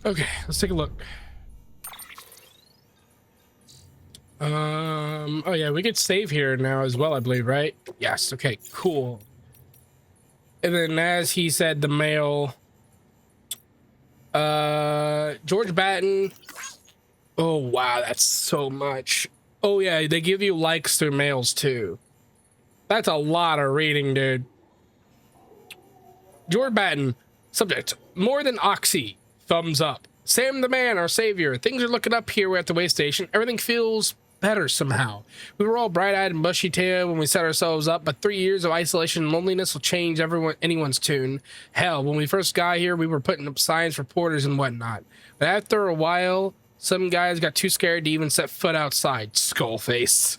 Okay, let's take a look. Oh yeah, we could save here now as well, I believe, right? Yes. Okay, cool. And then, as he said, the mail. George Batten. Oh wow, that's so much. Oh yeah, they give you likes through mails too. That's a lot of reading, dude. George Batten. Subject: more than Oxy. Thumbs up. Sam the man, our savior. Things are looking up here at the way station. Everything feels better somehow. We were all bright-eyed and bushy-tailed when we set ourselves up, but 3 years of isolation and loneliness will change anyone's tune. Hell, when we first got here, we were putting up signs for porters and whatnot. But after a while, some guys got too scared to even set foot outside. Skullface.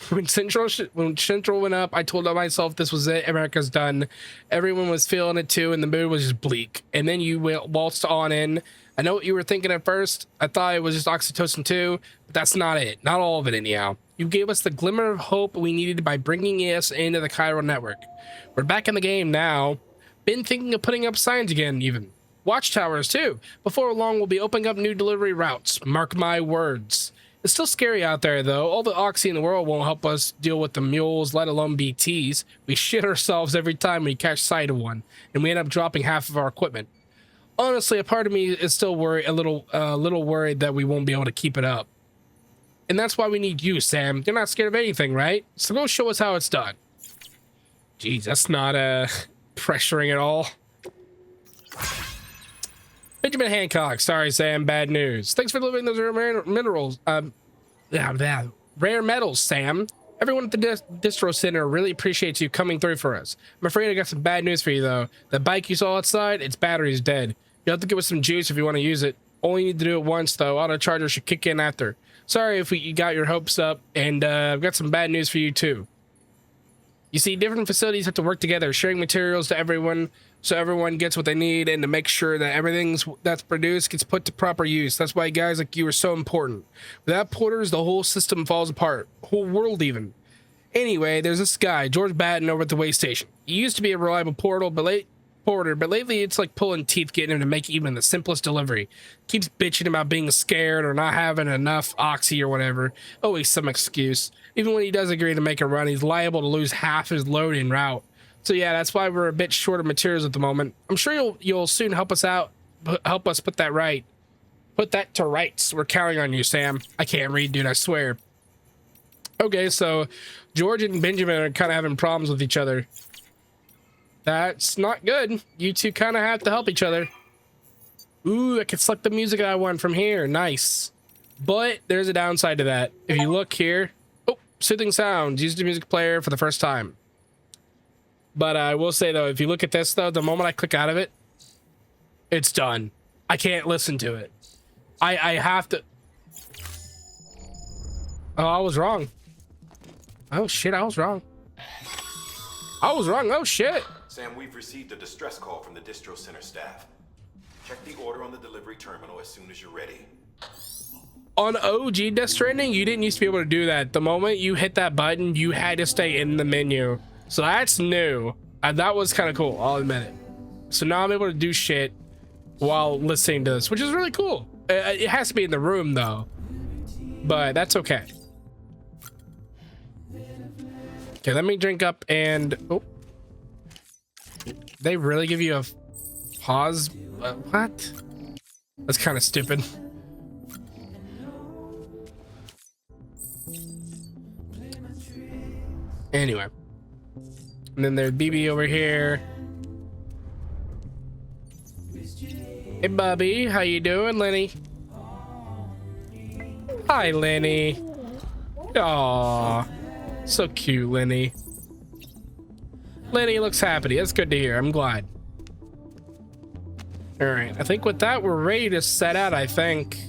When Central went up, I told myself this was it. America's done. Everyone was feeling it too, and the mood was just bleak. And then you waltzed on in. I know what you were thinking at first. I thought it was just oxytocin too, but that's not it. Not all of it anyhow. You gave us the glimmer of hope we needed by bringing us into the Chiral Network. We're back in the game now. Been thinking of putting up signs again, even. Watchtowers too. Before long, we'll be opening up new delivery routes. Mark my words. It's still scary out there, though. All the oxy in the world won't help us deal with the mules, let alone BTs. We shit ourselves every time we catch sight of one, and we end up dropping half of our equipment. Honestly, a part of me is still a little worried that we won't be able to keep it up. And that's why we need you, Sam. You're not scared of anything, right? So go show us how it's done. Jeez, that's not pressuring at all. Benjamin Hancock. Sorry, Sam. Bad news. Thanks for delivering those rare minerals. Rare metals, Sam. Everyone at the distro center really appreciates you coming through for us. I'm afraid I got some bad news for you, though. The bike you saw outside, its battery's dead. You'll have to give us some juice if you want to use it. Only need to do it once, though. Auto charger should kick in after. Sorry if you got your hopes up, and I've got some bad news for you, too. You see, different facilities have to work together, sharing materials to everyone, so everyone gets what they need, and to make sure that everything that's produced gets put to proper use. That's why guys like you are so important. Without porters, the whole system falls apart. Whole world, even. Anyway, there's this guy, George Batten, over at the way station. He used to be a reliable porter, but lately it's like pulling teeth getting him to make even the simplest delivery. Keeps bitching about being scared or not having enough oxy or whatever. Always some excuse. Even when he does agree to make a run, he's liable to lose half his load en route. So yeah, that's why we're a bit short of materials at the moment. I'm sure you'll soon help us out, help us put that right. Put that to rights. We're counting on you, Sam. I can't read, dude, I swear. Okay, so George and Benjamin are kind of having problems with each other. That's not good. You two kind of have to help each other. Ooh, I can select the music I want from here. Nice. But there's a downside to that. If you look here, oh, soothing sounds. Use the music player for the first time. But I will say, though, if you look at this, though, the moment I click out of it, it's done. I can't listen to it. I have to... Oh, I was wrong. Oh, shit, I was wrong. Oh, shit. Sam, we've received a distress call from the distro center staff. Check the order on the delivery terminal as soon as you're ready. On OG Death Stranding, you didn't used to be able to do that. The moment you hit that button, you had to stay in the menu. So that's new. That was kind of cool, I'll admit it. So now I'm able to do shit while listening to this, which is really cool. It has to be in the room, though. But that's okay. Okay, let me drink up and... Oh. They really give you a pause? What? That's kind of stupid. Anyway. And then there's BB over here. Hey, Bubby. How you doing, Lenny? Hi, Lenny. Aww. So cute, Lenny. Lenny looks happy. That's good to hear. I'm glad. All right. I think with that, we're ready to set out, I think.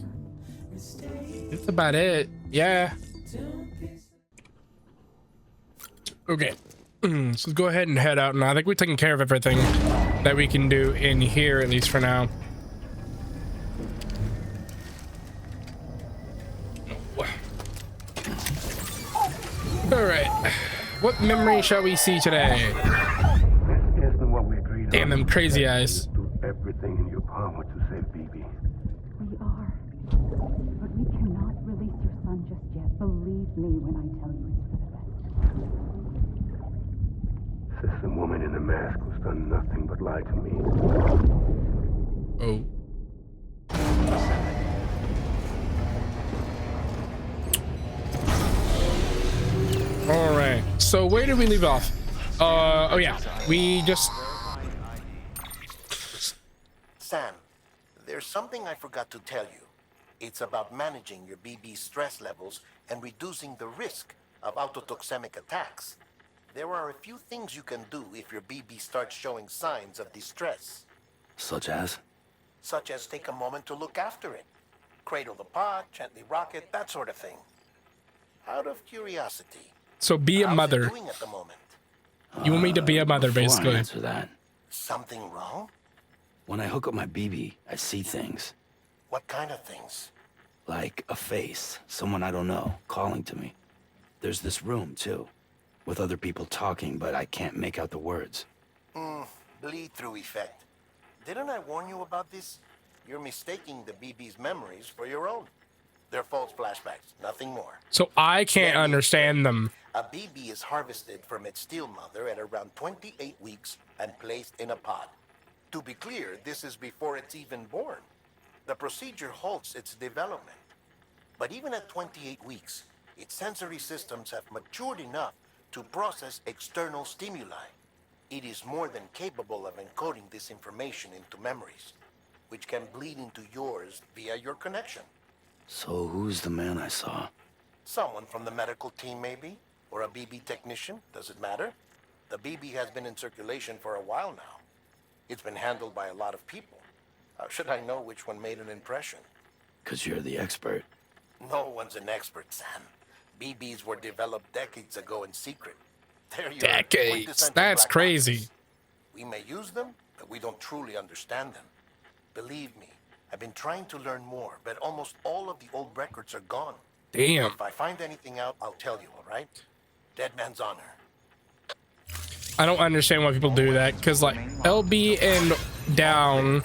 That's about it. Yeah. Okay. So let's go ahead and head out now. I think we've taken care of everything that we can do in here, at least for now. All right. What memory shall we see today? Isn't what we agreed Damn them crazy eyes. Do everything in your power to save BB. We are. But we cannot release your son just yet. Believe me when I tell you it's for the best. Since the woman in the mask has done nothing but lie to me. Oh. All right. So where did we leave off? Oh yeah, we just. Sam, there's something I forgot to tell you. It's about managing your BB stress levels and reducing the risk of autotoxemic attacks. There are a few things you can do if your BB starts showing signs of distress. Such as? Such as take a moment to look after it. Cradle the pod, gently rock it, that sort of thing. Out of curiosity. So be a how's mother. it doing at the moment? You want me to be a mother, Before basically. I answer that, Something wrong? when I hook up my BB, I see things. What kind of things? Like a face, someone I don't know, calling to me. There's this room, too, with other people talking, but I can't make out the words. Bleed-through effect. Didn't I warn you about this? You're mistaking the BB's memories for your own. They're false flashbacks, nothing more. So I can't understand them. A BB is harvested from its steel mother at around 28 weeks and placed in a pod. To be clear, this is before it's even born. The procedure halts its development. But even at 28 weeks, its sensory systems have matured enough to process external stimuli. It is more than capable of encoding this information into memories, which can bleed into yours via your connection. So who's the man I saw? Someone from the medical team, maybe? Or a BB technician? Does it matter? The BB has been in circulation for a while now. It's been handled by a lot of people. How should I know which one made an impression? 'Cause you're the expert. No one's an expert, Sam. BBs were developed decades ago in secret. They're your Decades. quintessential That's black crazy. boxes. We may use them, but we don't truly understand them. Believe me, I've been trying to learn more, but almost all of the old records are gone. Damn. If I find anything out, I'll tell you, all right? Dead man's honor. I don't understand why people do that. Cause like LB and down.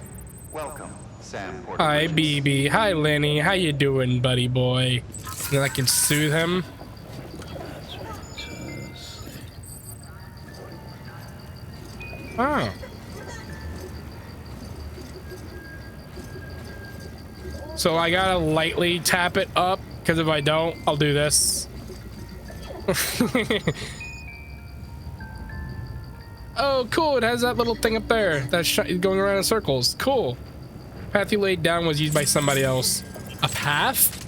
Welcome, Sam Porter. Hi BB. Hi Lenny. How you doing, buddy boy? And then I can soothe him. Oh. So I gotta lightly tap it up, because if I don't, I'll do this. Oh, cool. It has that little thing up there that's going around in circles. Cool. Path you laid down was used by somebody else. A path?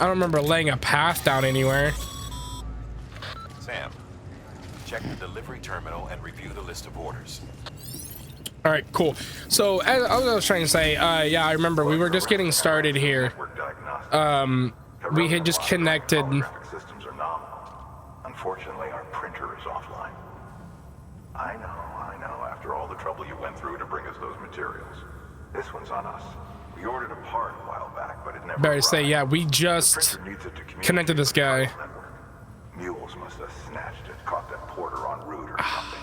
I don't remember laying a path down anywhere. Sam, check the delivery terminal and review the list of orders. All right, cool. So as I was trying to say, yeah, I remember we were just getting started here. We had just connected. Systems are nominal. Unfortunately, our printer is offline. I know. After all the trouble you went through to bring us those materials. This one's on us. We ordered a part a while back, but it never Better say, arrived. yeah, we The just printer needs it to communicate connected this with the guy. tunnel network. Mules must have snatched it, caught that porter en route or something.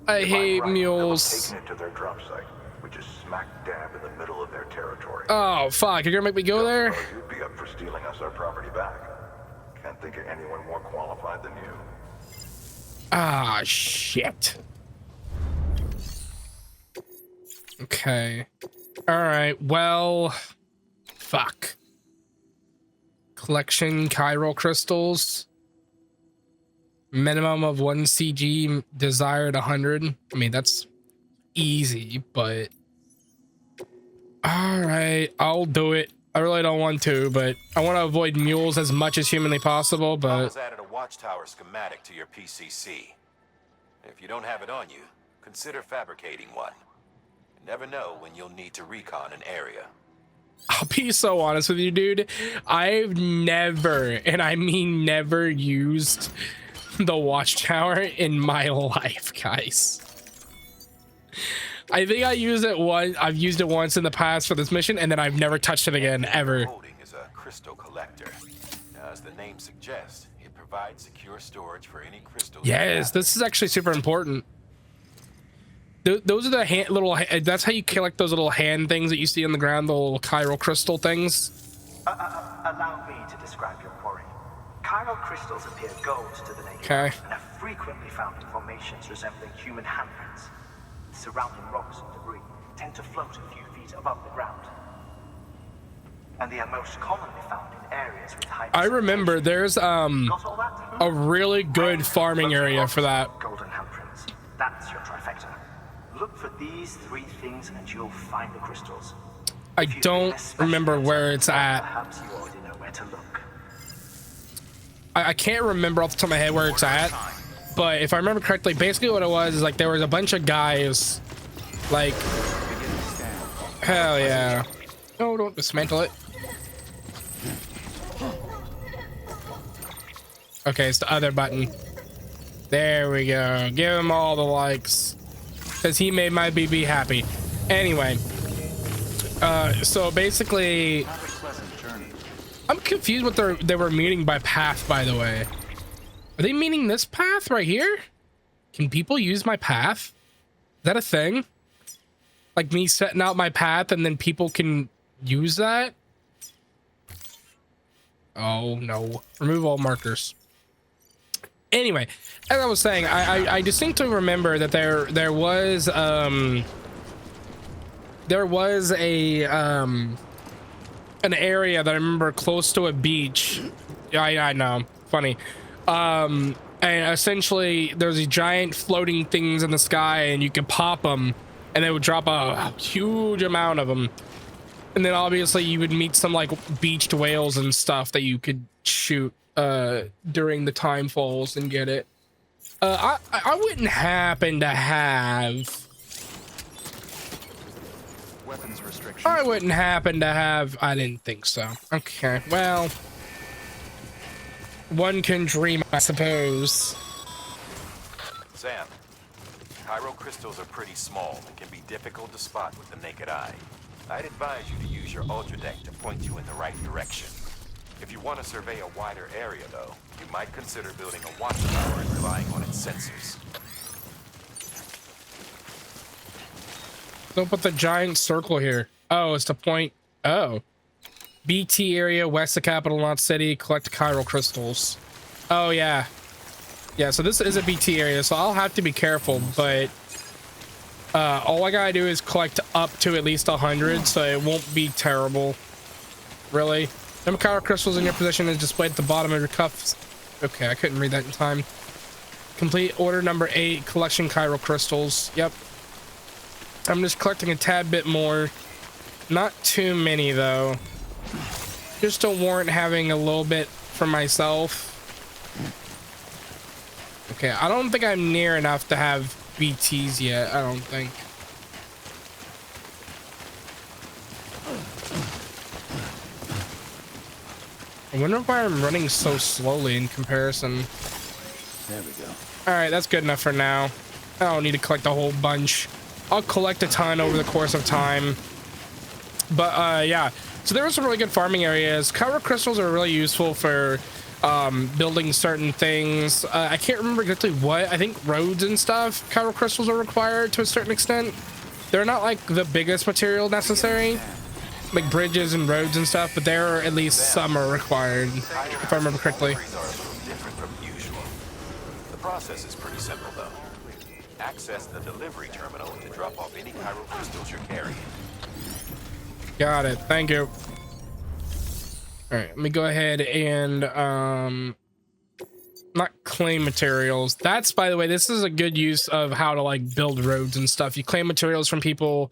I If I'm hate right, they'll have mules. taken it to their drop site, which is smack dab in the middle of their territory. Oh, fuck. You're gonna make me go Don't there? suppose you'd be up for stealing us our property back. Can't think of anyone more qualified than you. Ah, shit. Okay. All right. Well, fuck. Collection chiral crystals. Minimum of 1 CG, desired 100. I mean, that's easy, but all right, I'll do it. I really don't want to, but I want to avoid mules as much as humanly possible, Tom but has added a watchtower schematic to your PCC. If you don't have it on you, consider fabricating one. You never know when you'll need to recon an area. I'll be so honest with you, dude. I've never, and I mean never, used the watchtower in my life, guys. I think I used it once. I've used it once in the past for this mission, and then I've never touched it again, ever. Holding is a crystal collector. Now, as the name suggests, it provides secure storage for any crystals. you Yes, gather. this is actually super important. Those are the little. That's how you collect those little hand things that you see on the ground, the little chiral crystal things. Allow me to describe your quarry. Chiral crystals appear gold to the naked eye and are frequently found in formations resembling human handprints. Surrounding rocks and debris tend to float a few feet above the ground. And they are most commonly found in areas with high... I remember there's a really good farming area for that. Golden handprints. That's your trifecta. Look for these 3 things and you'll find the crystals. I don't remember where it's at. Perhaps you already know where to look. I can't remember off the top of my head where it's at, but if I remember correctly, basically what it was is like there was a bunch of guys, like, hell yeah. No, don't dismantle it. Okay, it's the other button. There we go. Give him all the likes, because he made my BB happy. Anyway, so basically, I'm confused what they were meaning by path, by the way. Are they meaning this path right here? Can people use my path? Is that a thing? Like me setting out my path and then people can use that? Oh no. Remove all markers. Anyway, as I was saying, I distinctly remember that there was an area that I remember close to a beach. I know, funny. And essentially there's these giant floating things in the sky and you could pop them and they would drop a huge amount of them. And then obviously you would meet some like beached whales and stuff that you could shoot during the time falls and get it. I wouldn't happen to have... Weapons restrictions. I wouldn't happen to have... I didn't think so. Okay, well... One can dream, I suppose. Sam, chiral crystals are pretty small and can be difficult to spot with the naked eye. I'd advise you to use your ultra deck to point you in the right direction. If you want to survey a wider area, though, you might consider building a watchtower and relying on its sensors. Don't put the giant circle here. Oh, it's to point. Oh. BT area, west of Capital Knot City, collect chiral crystals. Oh, yeah. Yeah, so this is a BT area, so I'll have to be careful, but all I gotta do is collect up to at least 100, so it won't be terrible. Really? Number chiral crystals in your position is displayed at the bottom of your cuffs. Okay, I couldn't read that in time. Complete order number 8, collection chiral crystals. Yep. I'm just collecting a tad bit more. Not too many, though. Just to warrant having a little bit for myself. Okay, I don't think I'm near enough to have BTs yet. I don't think. I wonder why I'm running so slowly in comparison. There we go. All right, that's good enough for now. I don't need to collect a whole bunch. I'll collect a ton over the course of time. But yeah, so there were some really good farming areas. Chiral crystals are really useful for building certain things. I can't remember exactly what. I think roads and stuff, chiral crystals are required to a certain extent. They're not like the biggest material necessary, like bridges and roads and stuff, but there are at least some are required, if I remember correctly. Different from usual. The process is pretty simple, though. Access the delivery terminal to drop off any chiral crystals you're carrying. Got it. Thank you. All right, let me go ahead and not claim materials. That's, by the way, this is a good use of how to like build roads and stuff. You claim materials from people,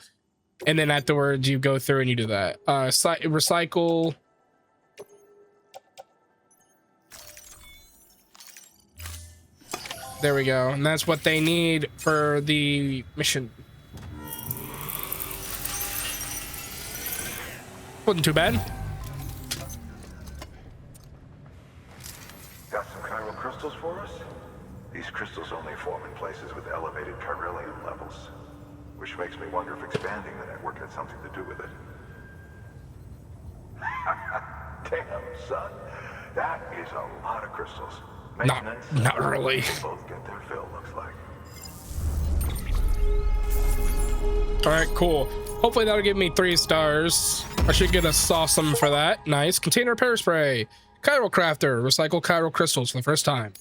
and then afterwards you go through and you do that. Recycle. There we go, and that's what they need for the mission. Wasn't too bad. Got some chiral crystals for us? These crystals only form in places with elevated Chiralium levels, which makes me wonder if expanding the network had something to do with it. Damn, son. That is a lot of crystals. Not really. Both get their fill, looks like. All right, cool. Hopefully that'll give me 3 stars. I should get a sawsome for that. Nice. Container repair spray. Chiral crafter. Recycle chiral crystals for the first time.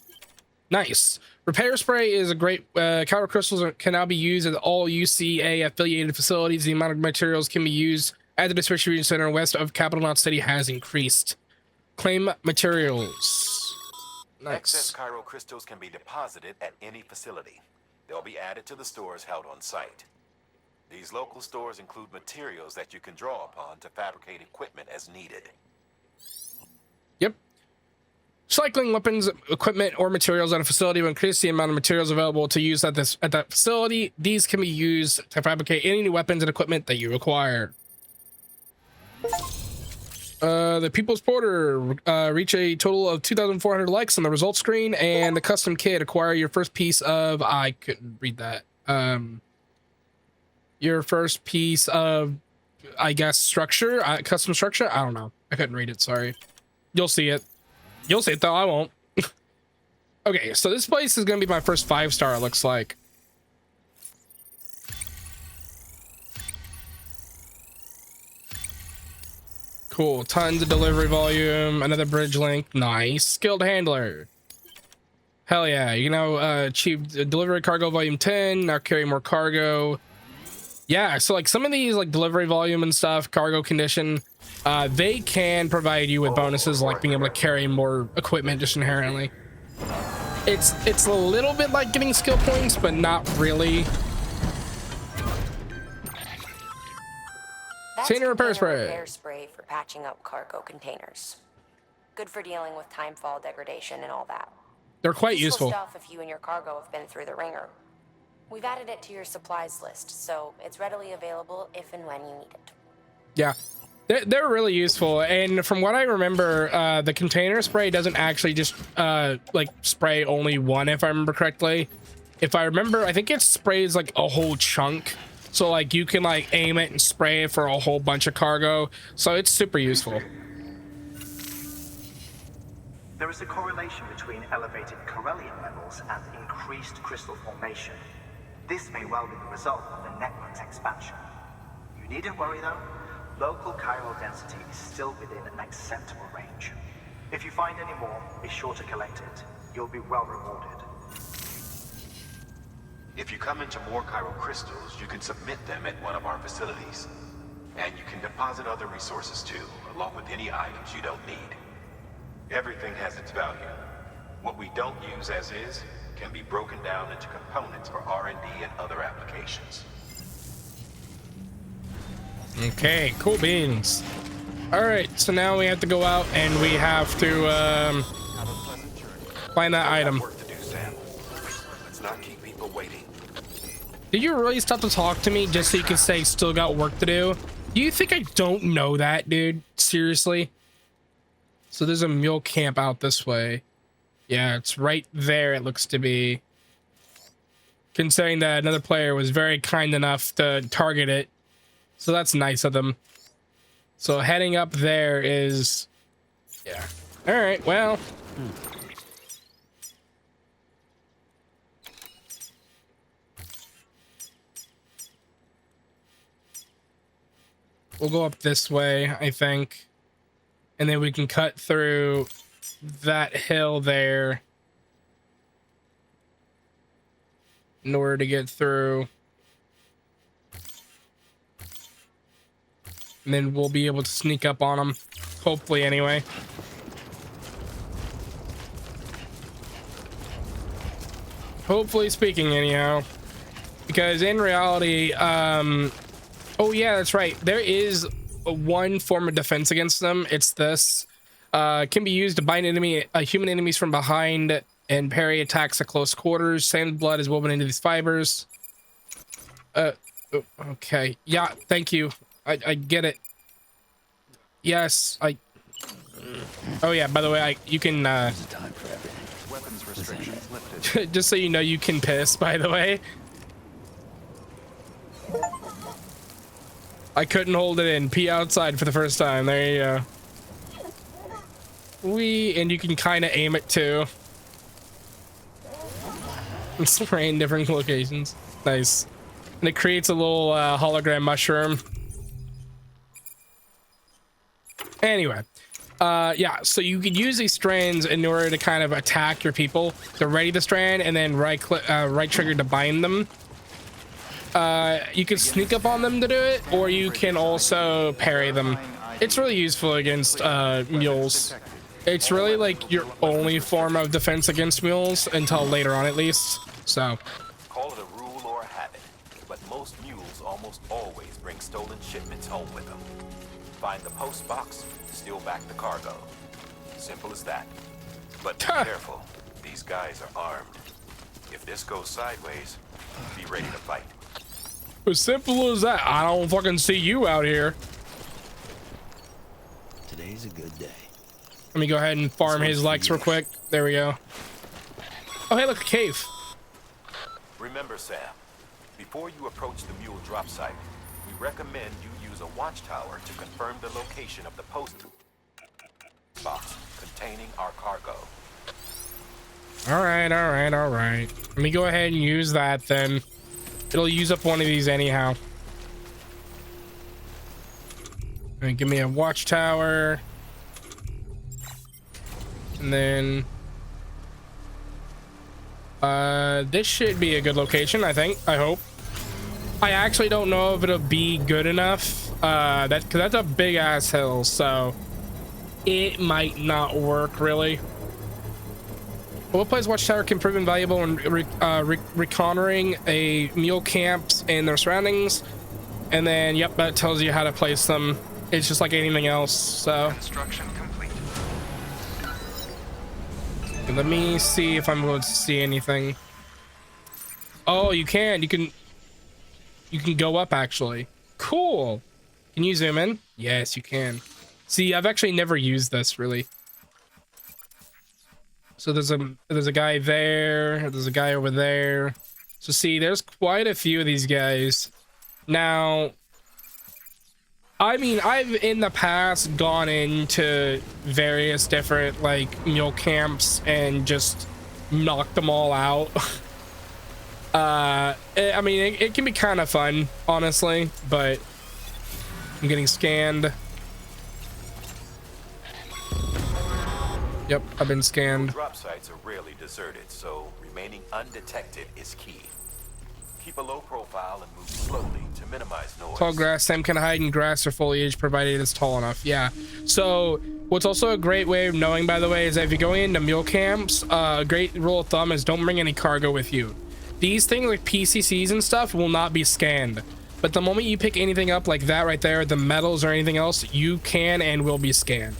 Nice. Repair spray is a great. Chiral crystals can now be used at all UCA affiliated facilities. The amount of materials can be used at the distribution center west of Capital Knot City has increased. Claim materials. Nice. Excess chiral crystals can be deposited at any facility. They'll be added to the stores held on site. These local stores include materials that you can draw upon to fabricate equipment as needed. Yep. Recycling weapons, equipment, or materials at a facility will increase the amount of materials available to use at that facility. These can be used to fabricate any new weapons and equipment that you require. The People's Porter reach a total of 2,400 likes on the results screen, and the custom kit acquire your first piece of. I couldn't read that. Your first piece of, I guess, structure, custom structure. I don't know. I couldn't read it. Sorry. You'll see it. You'll see it though. I won't. Okay, so this place is gonna be my first 5-star. It looks like. Cool. Tons of delivery volume. Another bridge link. Nice. Skilled handler. Hell yeah. You can now achieve delivery cargo volume 10. Now carry more cargo. Yeah, so like some of these like delivery volume and stuff, cargo condition, they can provide you with bonuses like being able to carry more equipment just inherently. It's a little bit like getting skill points, but not really. Container repair spray. Repair spray for patching up cargo containers. Good for dealing with timefall degradation and all that. They're quite useful. Stuff if you and your cargo have been through the ringer. We've added it to your supplies list, so it's readily available if and when you need it. Yeah, they're really useful. And from what I remember, the container spray doesn't actually just like spray only one, if I remember correctly. If I remember, I think it sprays like a whole chunk. So like you can like aim it and spray it for a whole bunch of cargo. So it's super useful. There is a correlation between elevated Chiralium levels and increased crystal formation. This may well be the result of the network's expansion. You needn't worry though. Local chiral density is still within an acceptable range. If you find any more, be sure to collect it. You'll be well rewarded. If you come into more chiral crystals, you can submit them at one of our facilities. And you can deposit other resources too, along with any items you don't need. Everything has its value. What we don't use as is can be broken down into components for R&D and other applications. Okay, cool beans. All right, so now we have to go out and we have to find that item. Work to do, Sam. Let's not keep people waiting. Did you really stop to talk to me just so you can say still got work to do? Do you think I don't know that, dude? Seriously? So there's a mule camp out this way. Yeah, it's right there, it looks to be. Considering that another player was very kind enough to target it. So that's nice of them. So heading up there is... Yeah. Alright, well... We'll go up this way, I think. And then we can cut through that hill there in order to get through. And then we'll be able to sneak up on them. Hopefully, anyway. Hopefully speaking, anyhow. Because in reality, oh yeah, that's right. There is one form of defense against them. It's this. Can be used to bind human enemies from behind and parry attacks at close quarters. Sam's blood is woven into these fibers. Okay. Yeah, thank you. I get it. Yes, oh yeah, by the way, you can Weapons restrictions lifted. just so you know, you can piss, by the way. I couldn't hold it in. Pee outside for the first time. There you go. And you can kind of aim it too. And spray in different locations. Nice. And it creates a little hologram mushroom. Anyway, yeah, so you could use these strands in order to kind of attack your people. To ready the strand and then right trigger to bind them. You can sneak up on them to do it, or you can also parry them. It's really useful against mules. It's really like your only form of defense against mules until later on, at least. So call it a rule or a habit, but most mules almost always bring stolen shipments home with them. Find the post box, steal back the cargo. Simple as that. But be careful, these guys are armed. If this goes sideways, be ready to fight. As simple as that. I don't fucking see you out here. Today's a good day. Let me go ahead and farm his likes real quick. There we go. Oh, hey, look, a cave. Remember, Sam, before you approach the mule drop site, we recommend you use a watchtower to confirm the location of the post box containing our cargo. All right, all right, all right. Let me go ahead and use that then. It'll use up one of these anyhow. And give me a watchtower. And then this should be a good location, I think. I hope. I actually don't know if it'll be good enough. Because that's a big ass hill, so it might not work really. What plays watchtower can prove invaluable when reconnoitering a mule camps and their surroundings. And then, yep, that tells you how to place them. It's just like anything else. So Construction complete. let me see if I'm able to see anything. Oh, you can. You can go up actually. Cool. Can you zoom in? Yes, you can. See, I've actually never used this really. So there's a guy there, there's a guy over there. So see, there's quite a few of these guys. Now, I mean, I've in the past gone into various different like mule camps and just knocked them all out. I mean, it can be kind of fun, honestly, but I'm getting scanned. Yep, I've been scanned. Drop sites are rarely deserted, so remaining undetected is key. Keep a low profile and move slowly to minimize noise. Tall grass, Sam can hide in grass or foliage provided it's tall enough. Yeah. So what's also a great way of knowing, by the way, is that if you're going into mule camps, a great rule of thumb is don't bring any cargo with you. These things like PCCs and stuff will not be scanned. But the moment you pick anything up like that right there, the metals or anything else, you can and will be scanned.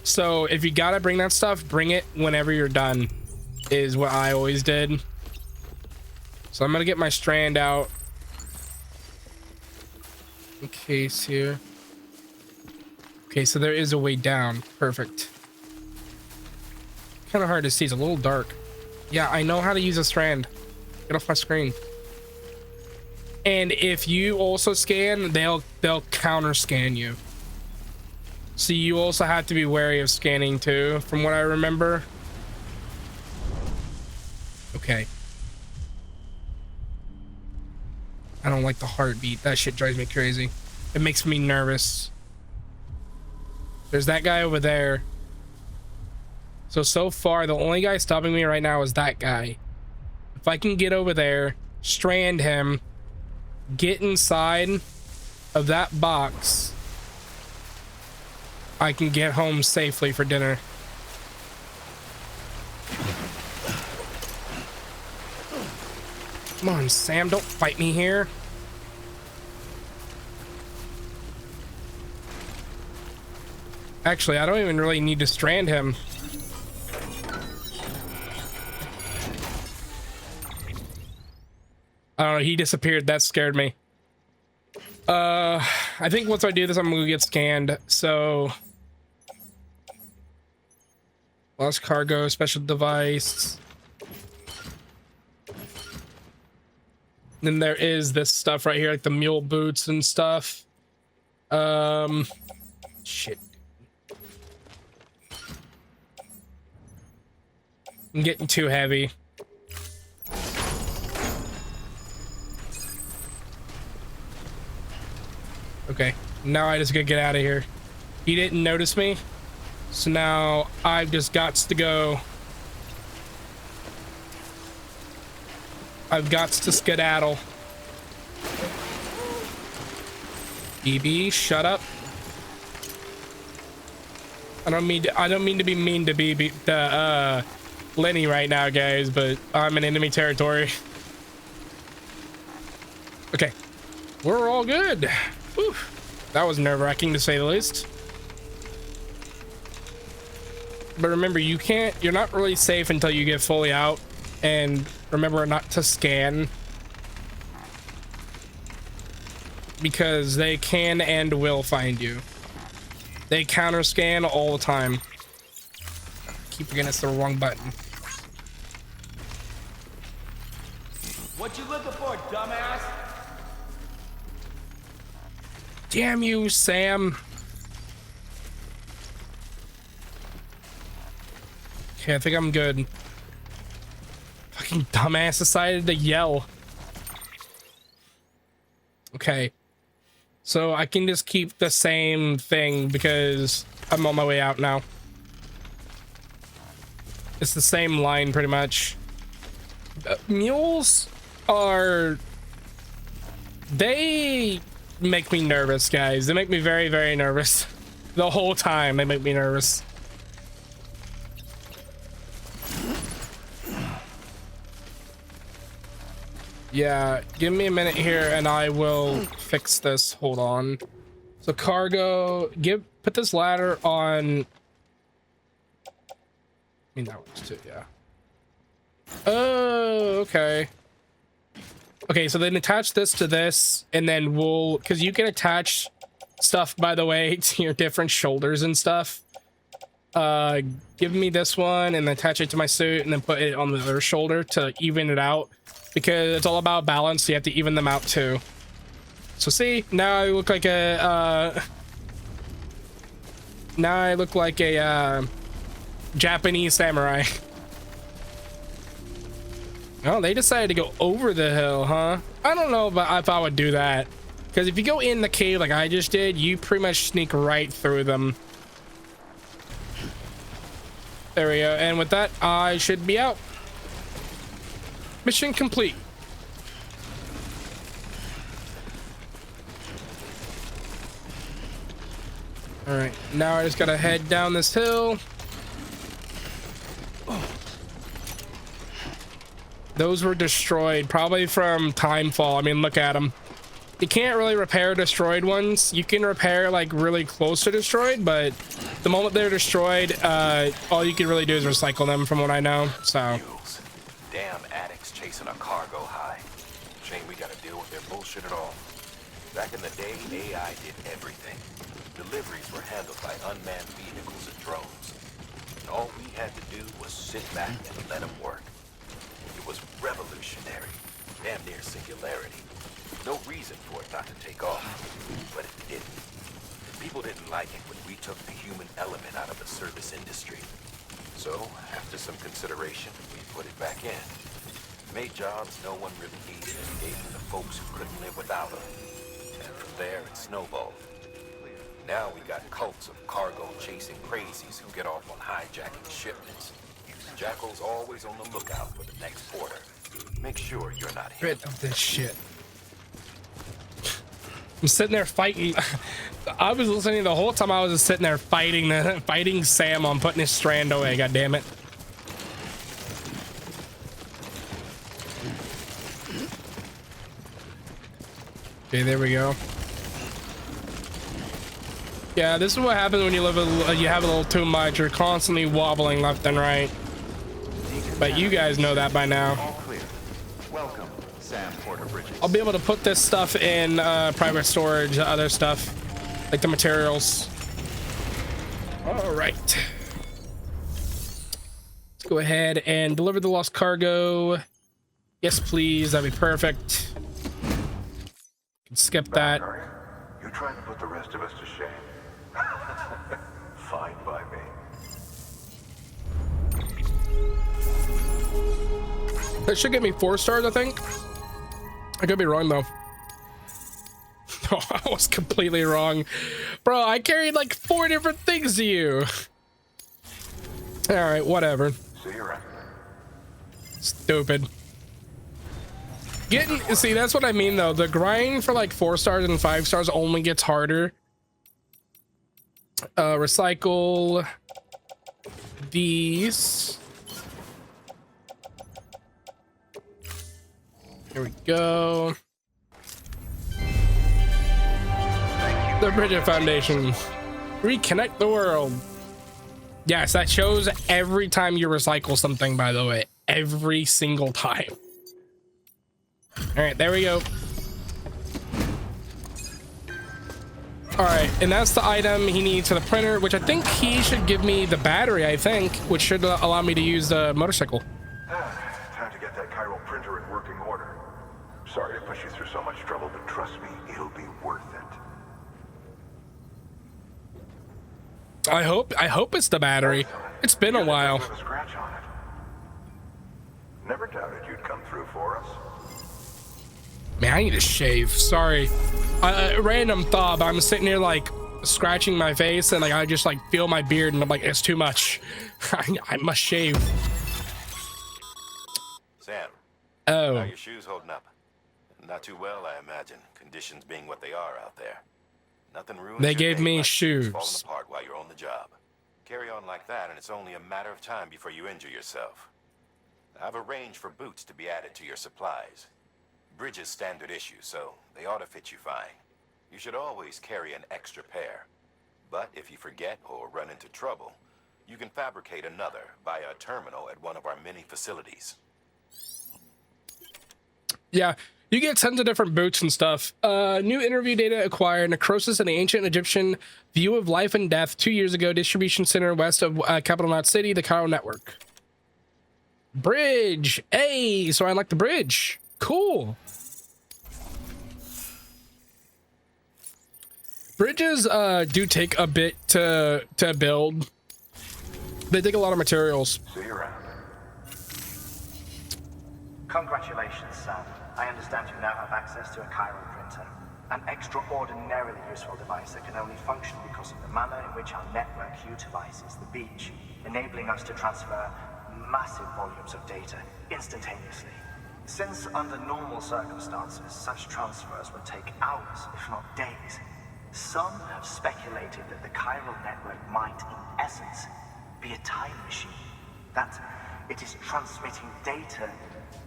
So if you gotta bring that stuff, bring it whenever you're done, is what I always did. So I'm gonna get my strand out. In case here. Okay, so there is a way down. Perfect. Kind of hard to see. It's a little dark. Yeah, I know how to use a strand. Get off my screen. And if you also scan, they'll counter scan you. So you also have to be wary of scanning too, from what I remember. Okay. I don't like the heartbeat. That shit drives me crazy. It makes me nervous. There's that guy over there. So far, the only guy stopping me right now is that guy. If I can get over there, strand him, get inside of that box, I can get home safely for dinner. Come on, Sam, don't fight me here. Actually, I don't even really need to strand him. I don't know, he disappeared. That scared me. I think once I do this, I'm gonna get scanned. So lost cargo, special device. Then there is this stuff right here, like the mule boots and stuff. Shit. I'm getting too heavy. Okay, now I just gotta get out of here. He didn't notice me, so now I've just got to go. I've got to skedaddle. BB, shut up. I don't mean to be mean to BB, Lenny right now, guys, but I'm in enemy territory. Okay, we're all good. Whew. That was nerve-wracking to say the least. But remember, you're not really safe until you get fully out, and remember not to scan, because they can and will find you. They counter scan all the time. Keep forgetting it's the wrong button. What you looking for, dumbass? Damn you, Sam. Okay, I think I'm good. Fucking dumbass decided to yell. Okay. So I can just keep the same thing because I'm on my way out now. It's the same line pretty much. Mules are... They make me nervous, guys. They make me very, very nervous. The whole time they make me nervous. Yeah, give me a minute here and I will fix this. Hold on. So cargo, put this ladder on. I mean, that works too, yeah. Oh, okay. Okay, so then attach this to this and then because you can attach stuff, by the way, to your different shoulders and stuff. Give me this one and attach it to my suit and then put it on the other shoulder to even it out. Because it's all about balance, so you have to even them out too. So see, now I look like a Japanese samurai. Oh, they decided to go over the hill, huh? I don't know if I would do that. Because if you go in the cave like I just did, you pretty much sneak right through them. There we go. And with that, I should be out. Mission complete. All right, now I just gotta head down this hill. Those were destroyed, probably from timefall. I mean, look at them. You can't really repair destroyed ones. You can repair like really close to destroyed, but the moment they're destroyed, all you can really do is recycle them, from what I know. So. Damn addicts chasing a cargo high. Shame we gotta deal with their bullshit at all. Back in the day, AI did everything. Deliveries were handled by unmanned vehicles and drones. And all we had to do was sit back and let them work. It was revolutionary, damn near singularity. No reason for it not to take off, but it didn't. People didn't like it when we took the human element out of the service industry. So, after some consideration, we put it back in. Made jobs no one really needed and gave them to folks who couldn't live without them. And from there, it snowballed. Now we got cults of cargo-chasing crazies who get off on hijacking shipments. Jackal's always on the lookout for the next order. Make sure you're not here. Rid of this shit. I'm sitting there fighting. I was listening the whole time. I was just sitting there fighting Sam on putting his strand away. God damn it. Okay, there we go. Yeah, this is what happens when you have a little too much. You're constantly wobbling left and right. But you guys know that by now. All clear. Welcome, Sam Porter Bridges. I'll be able to put this stuff in private storage, other stuff, like the materials. All right. Let's go ahead and deliver the lost cargo. Yes, please. That'd be perfect. Skip that. You trying to put the rest of us to shame? Fine by me. That should get me 4 stars, I think. I could be wrong though. Oh, I was completely wrong. Bro, I carried like 4 different things to you. All right, whatever. See you around. Stupid. See, that's what I mean though. The grind for like 4 stars and 5 stars only gets harder. Recycle these. Here we go. The Bridget Foundation. Reconnect the world. Yes, that shows every time you recycle something, by the way. Every single time. All right, there we go. All right, and that's the item he needs for the printer, which I think he should give me the battery, I think, which should allow me to use the motorcycle. Time to get that chiral printer in working order. Sorry to push you through so much trouble, but trust me, it'll be worth it. I hope it's the battery. It's been a while. With a scratch on it. Never doubted you'd come through for us. Man, I need to shave. Sorry. Random thought, but I'm sitting here like scratching my face and like I just like feel my beard and I'm like, it's too much. I must shave. Sam. Oh. How are your shoes holding up? Not too well, I imagine. Conditions being what they are out there. Nothing ruins They your gave day me like shoes. falling apart while you're on the job. Carry on like that, and it's only a matter of time before you injure yourself. I've arranged for boots to be added to your supplies. Bridges standard issue, so they ought to fit you fine. You should always carry an extra pair. But if you forget or run into trouble, you can fabricate another via a terminal at one of our many facilities. Yeah, you get tons of different boots and stuff. New interview data acquired. Necrosis in the ancient Egyptian view of life and death 2 years ago. Distribution center west of Capital Knot City, the Cairo Network. Bridge. Hey, so I like the bridge. Cool. Bridges do take a bit to build. They take a lot of materials. See you around. Congratulations, Sam. I understand you now have access to a chiral printer. An extraordinarily useful device that can only function because of the manner in which our network utilizes the beach, enabling us to transfer massive volumes of data instantaneously. Since under normal circumstances, such transfers would take hours, if not days, some have speculated that the chiral network might, in essence, be a time machine. That it is transmitting data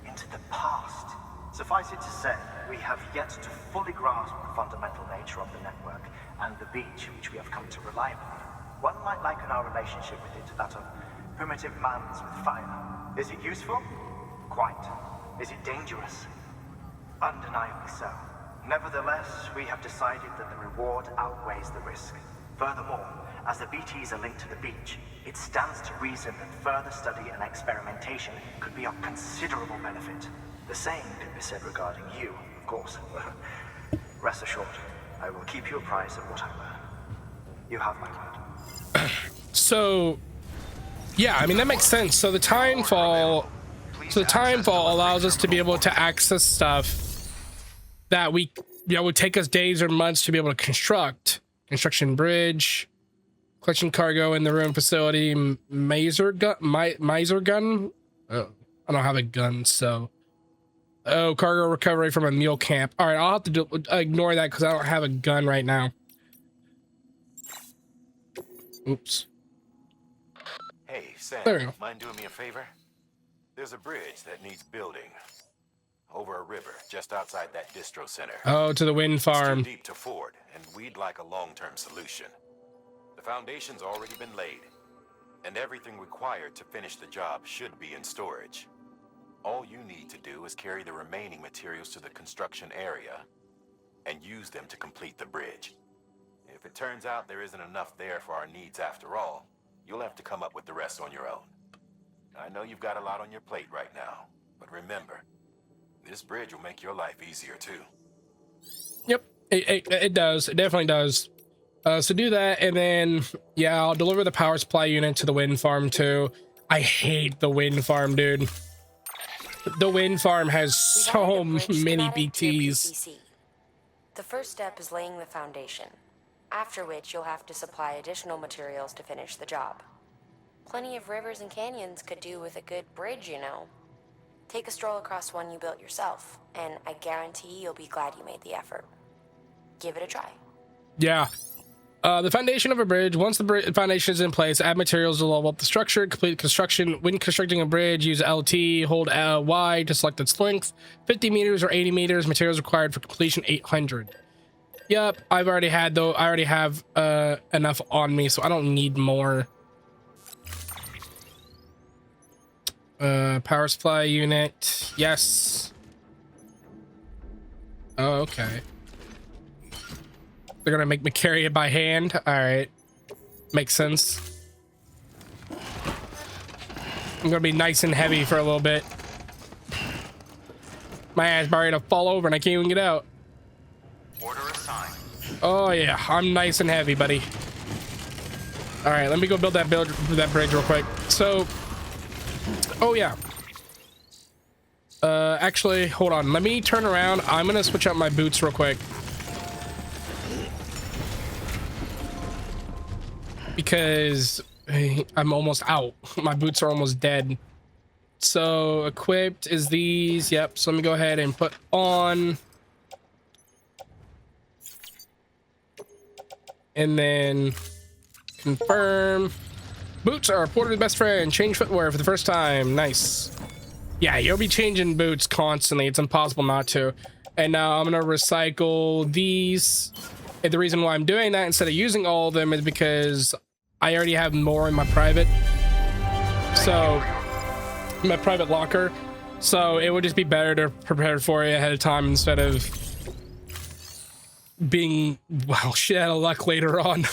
into the past. Suffice it to say, we have yet to fully grasp the fundamental nature of the network and the beach which we have come to rely upon. One might liken our relationship with it to that of primitive mans with fire. Is it useful? Quite. Is it dangerous? Undeniably so. Nevertheless, we have decided that the reward outweighs the risk. Furthermore, as the BTs are linked to the beach, it stands to reason that further study and experimentation could be of considerable benefit. The same could be said regarding you, of course. Rest assured, I will keep you apprised of what I learn. You have my word. So, yeah, I mean, that makes sense. So the timefall allows us to be able to access stuff that would take us days or months to be able to construct. Construction bridge, collection cargo in the room facility, miser gun. Oh, I don't have a gun, so. Oh, cargo recovery from a mule camp. All right, I'll have to ignore that because I don't have a gun right now. Oops. Hey, Sam, There we go. mind doing me a favor? There's a bridge that needs building. Over a river, just outside that distro center. Oh, to the wind farm. It's too deep to ford, and we'd like a long-term solution. The foundation's already been laid, and everything required to finish the job should be in storage. All you need to do is carry the remaining materials to the construction area and use them to complete the bridge. If it turns out there isn't enough there for our needs after all, you'll have to come up with the rest on your own. I know you've got a lot on your plate right now, but remember, this bridge will make your life easier too. Yep, it does. It definitely does. So do that, and then, yeah, I'll deliver the power supply unit to the wind farm too. I hate the wind farm, dude. The wind farm has so many BTs. The first step is laying the foundation, after which you'll have to supply additional materials to finish the job. Plenty of rivers and canyons could do with a good bridge, you know. Take a stroll across one you built yourself, and I guarantee you'll be glad you made the effort. Give it a try. Yeah. The foundation of a bridge. Once the foundation is in place, add materials to level up the structure. Complete construction. When constructing a bridge, use LT, hold Y to select its length. 50 meters or 80 meters. Materials required for completion 800. Yep, I already have enough on me, so I don't need more. Power supply unit. Yes. Oh, okay. They're gonna make me carry it by hand. All right, makes sense. I'm gonna be nice and heavy for a little bit. My ass about ready to fall over and I can't even get out. Order assigned. Oh yeah, I'm nice and heavy, buddy. All right, let me go build that bridge real quick. So, oh yeah. Actually, hold on. Let me turn around. I'm gonna switch out my boots real quick. Because I'm almost out. My boots are almost dead. So equipped is these. Yep. So let me go ahead and put on. And then confirm. Boots are Porter's best friend. Change footwear for the first time. Nice. Yeah, you'll be changing boots constantly. It's impossible not to. And now I'm going to recycle these. And the reason why I'm doing that instead of using all of them is because I already have more in my private. So, my private locker. So it would just be better to prepare for it ahead of time instead of being, well, shit out of luck later on.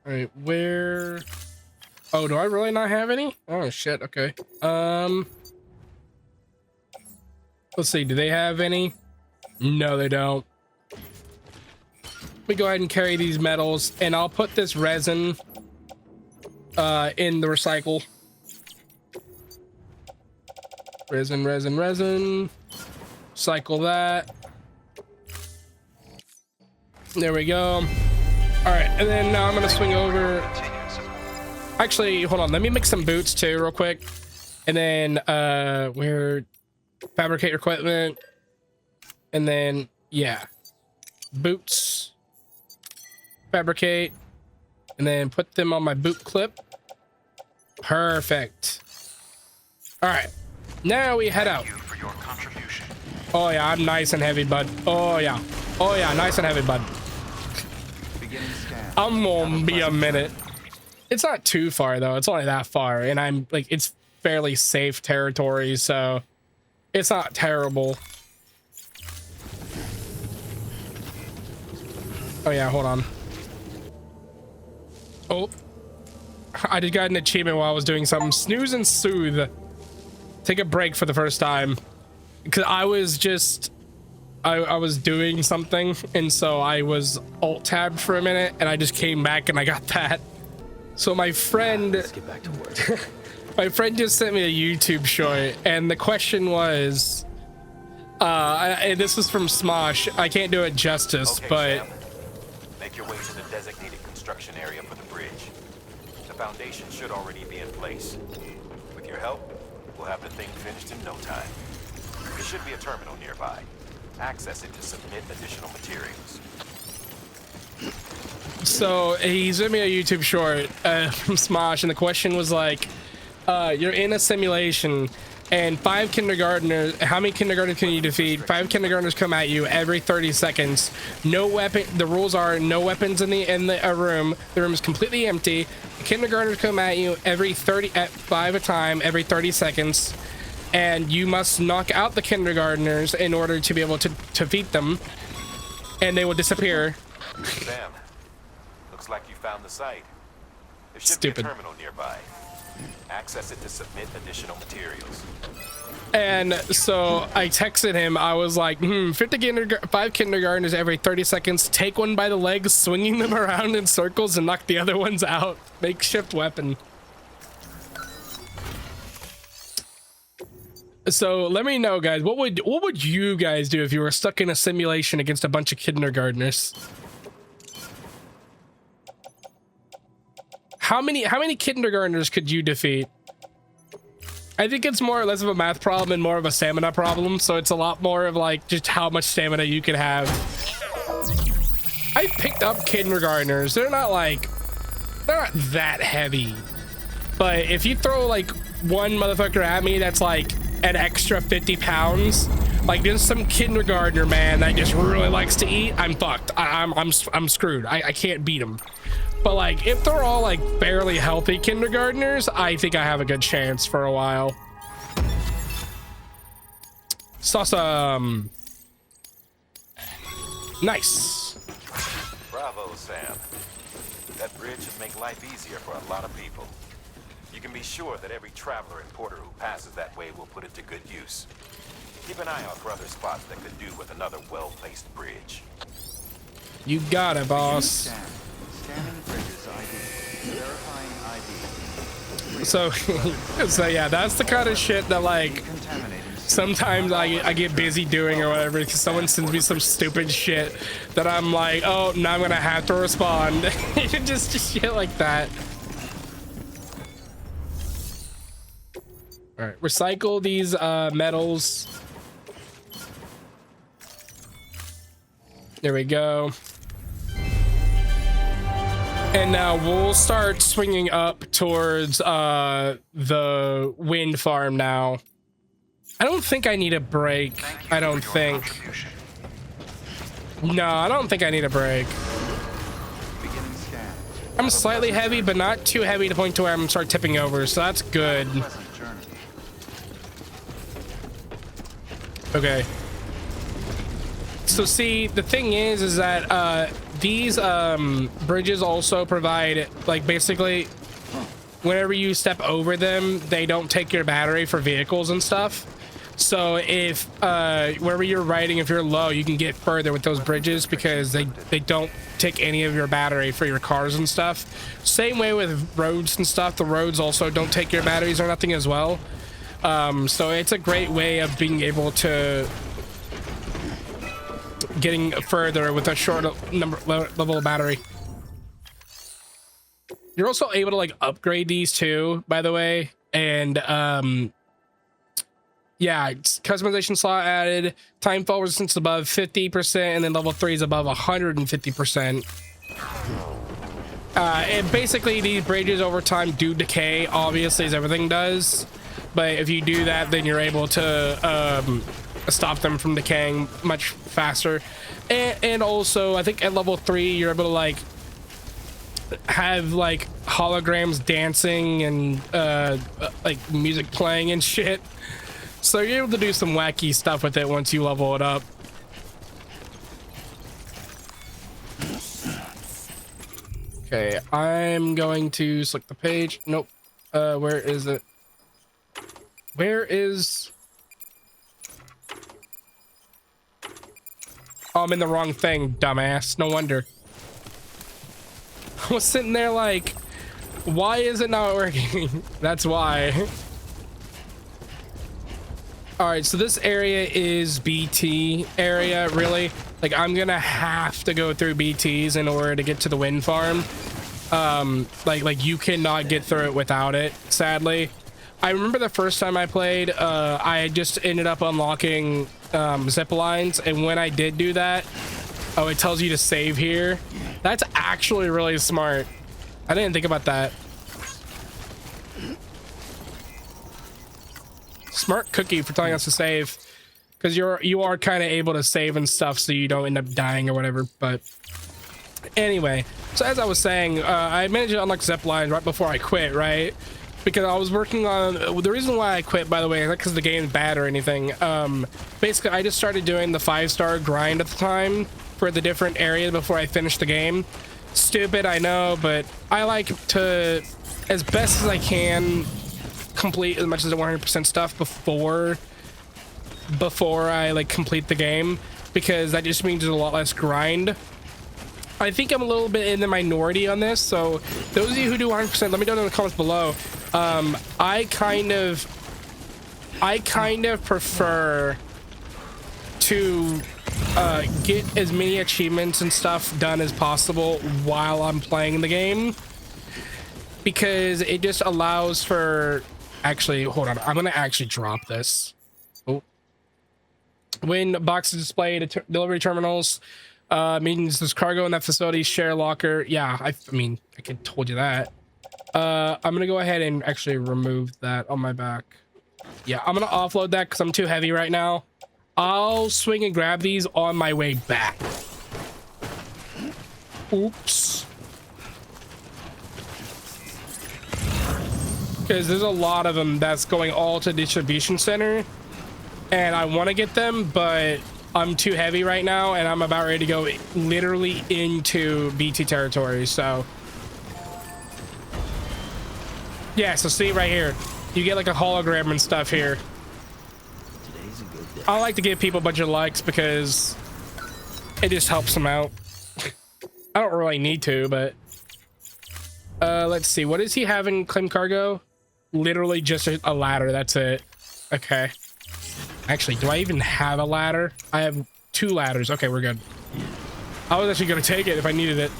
All right, where? Oh, do I really not have any? Oh shit. Okay. Let's see. Do they have any? No, they don't. We go ahead and carry these metals, and I'll put this resin in the recycle. Resin. Cycle that. There we go. All right, and then now I'm gonna swing over. Actually, hold on. Let me make some boots too, real quick, and then where fabricate equipment, and then yeah, boots. Fabricate, and then put them on my boot clip. Perfect. All right, now we head out. Thank you for your contribution. Oh yeah, I'm nice and heavy, bud. Oh yeah, nice and heavy, bud. Beginning scan. I'm gonna be a minute. It's not too far though. It's only that far, and I'm like, it's fairly safe territory, so it's not terrible. Oh yeah, hold on. Oh, I just got an achievement while I was doing something. Snooze and soothe. Take a break for the first time. Because I was just, I was doing something, and so I was alt-tabbed for a minute, and I just came back and I got that. So my friend, Let's get back to work. my friend just sent me a YouTube short, and the question was, and this was from Smosh. I can't do it justice, Okay, but Sam. Make your way to the designated construction area for the bridge. The foundation should already be in place. With your help, we'll have the thing finished in no time. There should be a terminal nearby. Access it to submit additional materials. so he sent me a YouTube short from Smosh, and the question was like, you're in a simulation, and 5 kindergartners, how many kindergartners can you defeat? 5 kindergartners come at you every 30 seconds. No weapon, the rules are no weapons in the room. The room is completely empty. Kindergartners come at you every 5 a time, every 30 seconds. And you must knock out the kindergartners in order to be able to defeat them. And they will disappear. Sam, looks like you found the site. There should Stupid. be a terminal nearby. Access it to submit additional materials. And so I texted him. I was like, 5 kindergartners every 30 seconds. Take one by the legs, swinging them around in circles, and knock the other ones out. Makeshift weapon. So let me know, guys. What would you guys do if you were stuck in a simulation against a bunch of kindergartners? How many kindergartners could you defeat? I think it's more or less of a math problem and more of a stamina problem. So it's a lot more of like just how much stamina you can have. I picked up kindergartners. They're not that heavy. But if you throw like one motherfucker at me that's like an extra 50 pounds, like there's some kindergartner man that just really likes to eat, I'm fucked. I'm screwed. I can't beat him. But like if they're all like fairly healthy kindergartners, I think I have a good chance for a while. Awesome. Nice. Bravo, Sam. That bridge should make life easier for a lot of people. You can be sure that every traveler and porter who passes that way will put it to good use. Keep an eye out for other spots that could do with another well-placed bridge. You got it, boss. Scanning bridges ID. Verifying ID. So yeah, that's the kind of shit that like sometimes I get busy doing or whatever because someone sends me some stupid shit that I'm like, oh, now I'm gonna have to respond. just shit like that. All right, recycle these metals. There we go. And now we'll start swinging up towards the wind farm now. I don't think I need a break. I don't think. No, I don't think I need a break. I'm slightly heavy, but not too heavy to the point to where I'm gonna start tipping over, so that's good. Okay. So see, the thing is that these bridges also provide, like, basically whenever you step over them, they don't take your battery for vehicles and stuff. So if wherever you're riding, if you're low, you can get further with those bridges because they don't take any of your battery for your cars and stuff. Same way with roads and stuff. The roads also don't take your batteries or nothing as well. So it's a great way of being able to getting further with a short level of battery. You're also able to like upgrade these too, by the way. And yeah, customization slot added, time fall resistance above 50%, and then level 3 is above 150%. And basically these bridges over time do decay, obviously, as everything does. But if you do that, then you're able to stop them from decaying much faster. And also, I think at level 3, you're able to like have like holograms dancing and like music playing and shit. So you're able to do some wacky stuff with it once you level it up. Okay, I'm going to select the page. Nope. Where is it? Where is... Oh, I'm in the wrong thing, dumbass. No wonder. I was sitting there like, why is it not working? That's why. All right, so this area is BT area, really. Like, I'm gonna have to go through BTs in order to get to the wind farm. Like you cannot get through it without it, sadly. I remember the first time I played, I just ended up unlocking zip lines, and when I did do that, oh, it tells you to save here. That's actually really smart. I didn't think about that. Smart cookie for telling us to save, because you are kind of able to save and stuff, so you don't end up dying or whatever. But anyway, so as I was saying, I managed to unlock zip lines right before I quit, right? Because I was working on the reason why I quit, by the way, is not because the game's bad or anything. Basically, I just started doing the 5-star grind at the time for the different areas before I finished the game. Stupid, I know, but I like to, as best as I can, complete as much as the 100% stuff before I like complete the game, because that just means there's a lot less grind. I think I'm a little bit in the minority on this, so those of you who do 100%, let me know in the comments below. I kind of I kind of prefer to get as many achievements and stuff done as possible while I'm playing the game, because it just allows for, actually, hold on, I'm gonna actually drop this. Oh. When boxes displayed at delivery terminals, means there's cargo in that facility, share locker. Yeah, I mean, I could told you that. I'm gonna go ahead and actually remove that on my back. Yeah, I'm gonna offload that because I'm too heavy right now. I'll swing and grab these on my way back. Oops. Because there's a lot of them that's going all to distribution center, and I want to get them, but I'm too heavy right now, and I'm about ready to go literally into BT territory. So yeah, so see right here, you get like a hologram and stuff here. Today's a good day. I like to give people a bunch of likes because it just helps them out. I don't really need to, but let's see, what does he have in claim cargo? Literally just a ladder, that's it. Okay, actually, do I even have a ladder? I have 2 ladders. Okay, we're good. I was actually gonna take it if I needed it.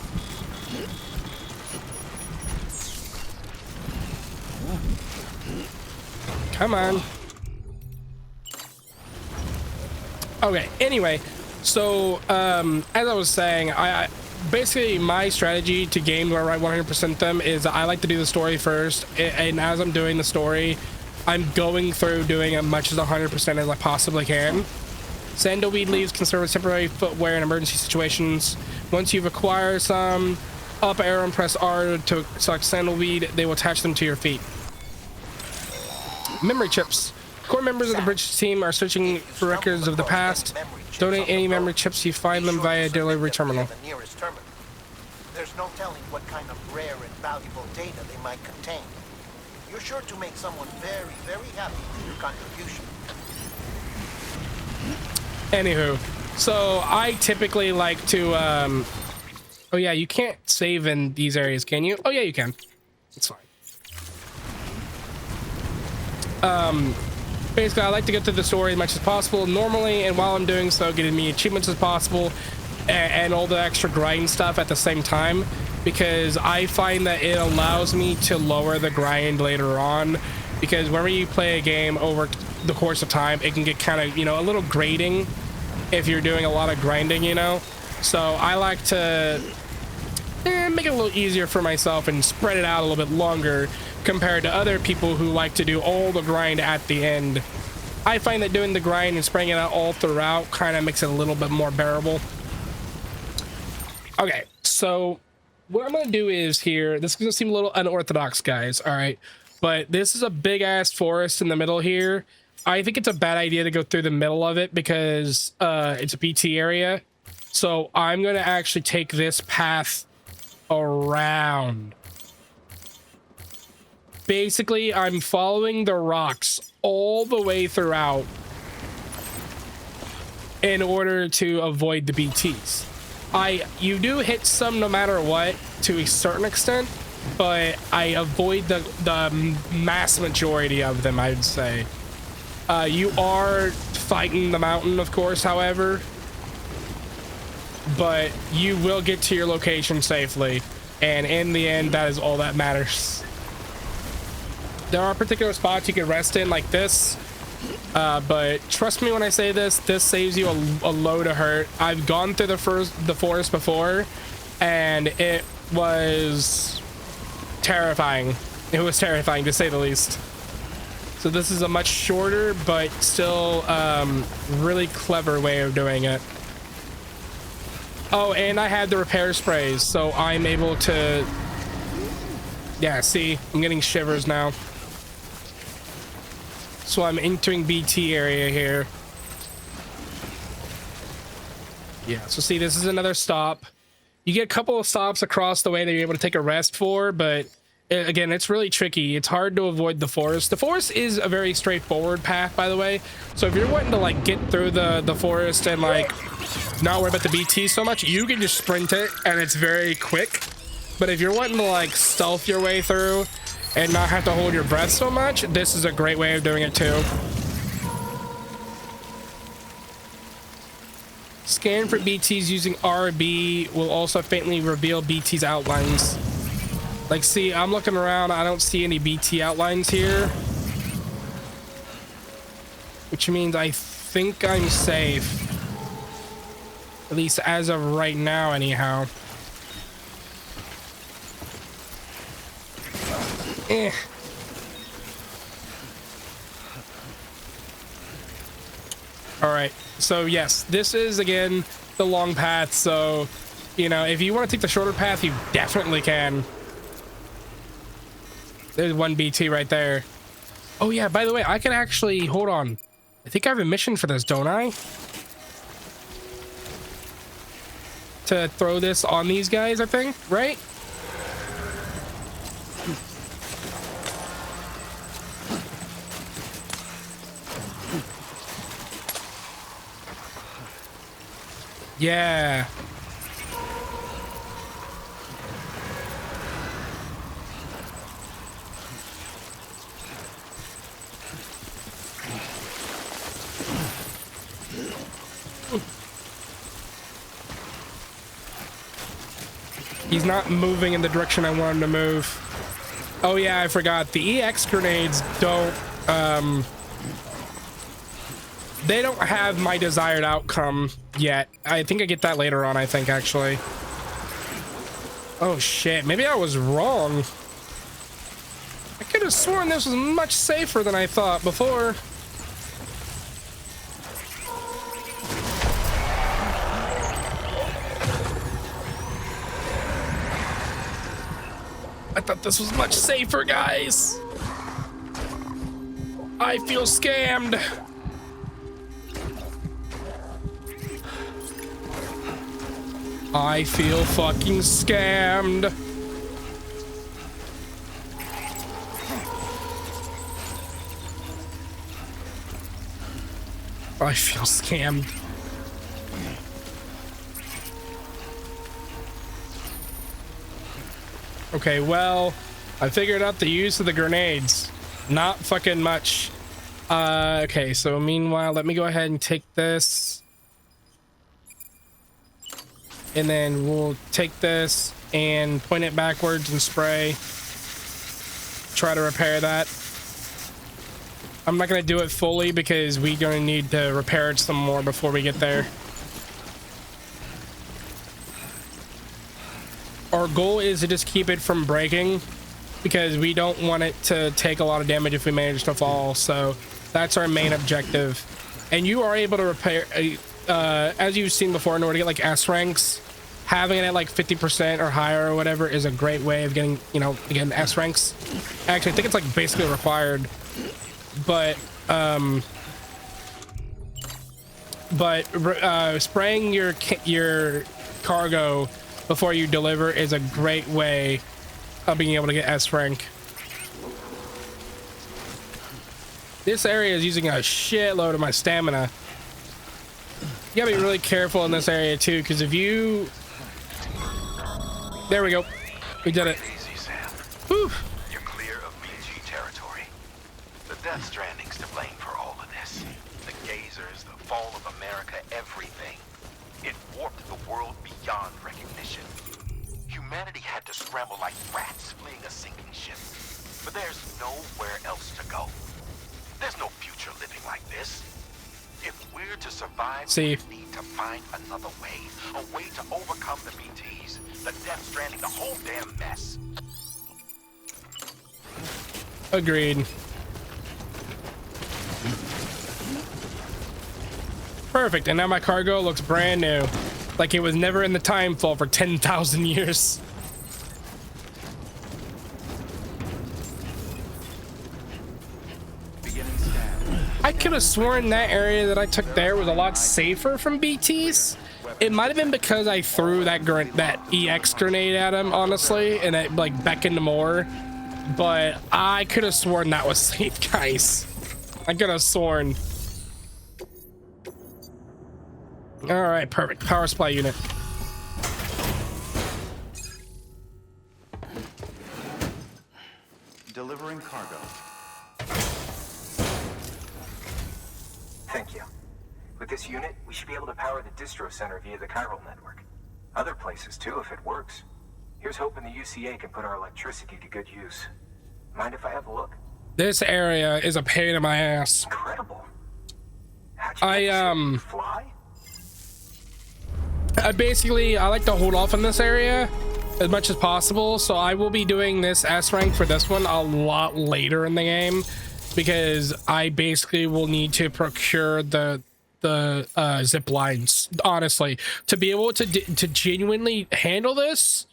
Come on. Okay, anyway, so as I was saying, I basically my strategy to games where I 100% them is I like to do the story first, and as I'm doing the story, I'm going through doing as much as 100% as I possibly can. Sandalweed leaves can serve as temporary footwear in emergency situations. Once you've acquired some, up arrow and press R to select sandalweed, they will attach them to your feet. Memory chips. Core members of the bridge team are searching for records of the past. Donate any memory chips you find them via delivery terminal. There's no telling what kind of rare and valuable data they might contain. You're sure to make someone very, very happy with your contribution. Anywho, so I typically like to, oh yeah, you can't save in these areas, can you? Oh yeah, you can. It's fine. Basically, I like to get through the story as much as possible normally, and while I'm doing so, getting me achievements as possible and all the extra grind stuff at the same time, because I find that it allows me to lower the grind later on, because whenever you play a game over the course of time, it can get kind of, you know, a little grating if you're doing a lot of grinding, you know. So I like to make it a little easier for myself and spread it out a little bit longer compared to other people who like to do all the grind at the end. I find that doing the grind and spreading it out all throughout kind of makes it a little bit more bearable. Okay, so what I'm gonna do is here, this is gonna seem a little unorthodox, guys, all right, but this is a big ass forest in the middle here. I think it's a bad idea to go through the middle of it because it's a BT area. So I'm gonna actually take this path around. Basically, I'm following the rocks all the way throughout in order to avoid the BTs. You do hit some no matter what to a certain extent, but I avoid the mass majority of them, I'd say. You are fighting the mountain, of course, however, but you will get to your location safely, and in the end, that is all that matters. There are particular spots you can rest in like this, but trust me when I say this, this saves you a load of hurt. I've gone through the forest before, and it was terrifying. It was terrifying, to say the least. So this is a much shorter, but still really clever way of doing it. Oh, and I had the repair sprays, so I'm able to... Yeah, see, I'm getting shivers now. So I'm entering BT area here. Yeah, so see, this is another stop. You get a couple of stops across the way that you're able to take a rest for, but again, it's really tricky. It's hard to avoid the forest. The forest is a very straightforward path, by the way. So if you're wanting to like get through the forest and like not worry about the BT so much, you can just sprint it and it's very quick. But if you're wanting to like stealth your way through and not have to hold your breath so much, this is a great way of doing it too. scan for BTs using RB will also faintly reveal BT's outlines. Like, see, I'm looking around. I don't see any BT outlines here. Which means I think I'm safe. At least as of right now, anyhow. Eh. All right. So, yes, this is, again, the long path. So, you know, if you want to take the shorter path, you definitely can. There's one BT right there. Oh, yeah, by the way, I can actually... Hold on. I think I have a mission for this, don't I? To throw this on these guys, I think, right? Yeah. He's not moving in the direction I want him to move. Oh yeah, I forgot. The EX grenades don't, they don't have my desired outcome yet. I think I get that later on, I think, actually. Oh shit, maybe I was wrong. I could have sworn this was much safer than I thought before. I thought this was much safer, guys. I feel scammed. I feel fucking scammed. I feel scammed. Okay, well, I figured out the use of the grenades. Not fucking much. Okay, so meanwhile, let me go ahead and take this. And then we'll take this and point it backwards and spray. Try to repair that. I'm not going to do it fully because we're going to need to repair it some more before we get there. Our goal is to just keep it from breaking because we don't want it to take a lot of damage if we manage to fall. So that's our main objective. And you are able to repair, as you've seen before, in order to get like S ranks, having it at like 50% or higher or whatever is a great way of getting, you know, again, S ranks. Actually, I think it's like basically required. But spraying your cargo before you deliver is a great way of being able to get S rank. This area is using a shitload of my stamina. You gotta be really careful in this area too, because if you... There we go. We did it. Easy, Sam. Whew. You're clear of BG territory. The Death Stranding's to blame for all of this. The gazers, the fall of America, everything. It warped the world beyond recognition. Humanity had to scramble like rats fleeing a sinking ship. But there's nowhere else to go. There's no future living like this. If we're to survive, we need to find another way. A way to overcome the BTs, the Death Stranding, the whole damn mess. Agreed. Perfect, and now my cargo looks brand new. Like it was never in the time fall for 10,000 years. I could have sworn that area that I took there was a lot safer from BTs. It might have been because I threw that EX grenade at him, honestly, and it like beckoned more. But I could have sworn that was safe, guys. I could have sworn. All right, perfect. Power supply unit. Delivering cargo. Thank you. With this unit, we should be able to power the distro center via the chiral network. Other places too, if it works. Here's hoping the UCA can put our electricity to good use. Mind if I have a look? This area is a pain in my ass. Incredible. How'd you get this? Fly? I like to hold off in this area as much as possible, so I will be doing this S rank for this one a lot later in the game, because I basically will need to procure the zip lines, honestly, to be able to genuinely handle this.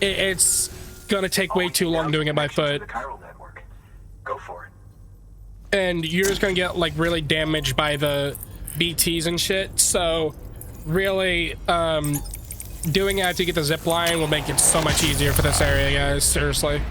It's gonna take way too long doing it by foot. The chiral network. Go for it. And you're just gonna get like really damaged by the BTs and shit, so really doing it after you get the zip line will make it so much easier for this area, guys. Seriously.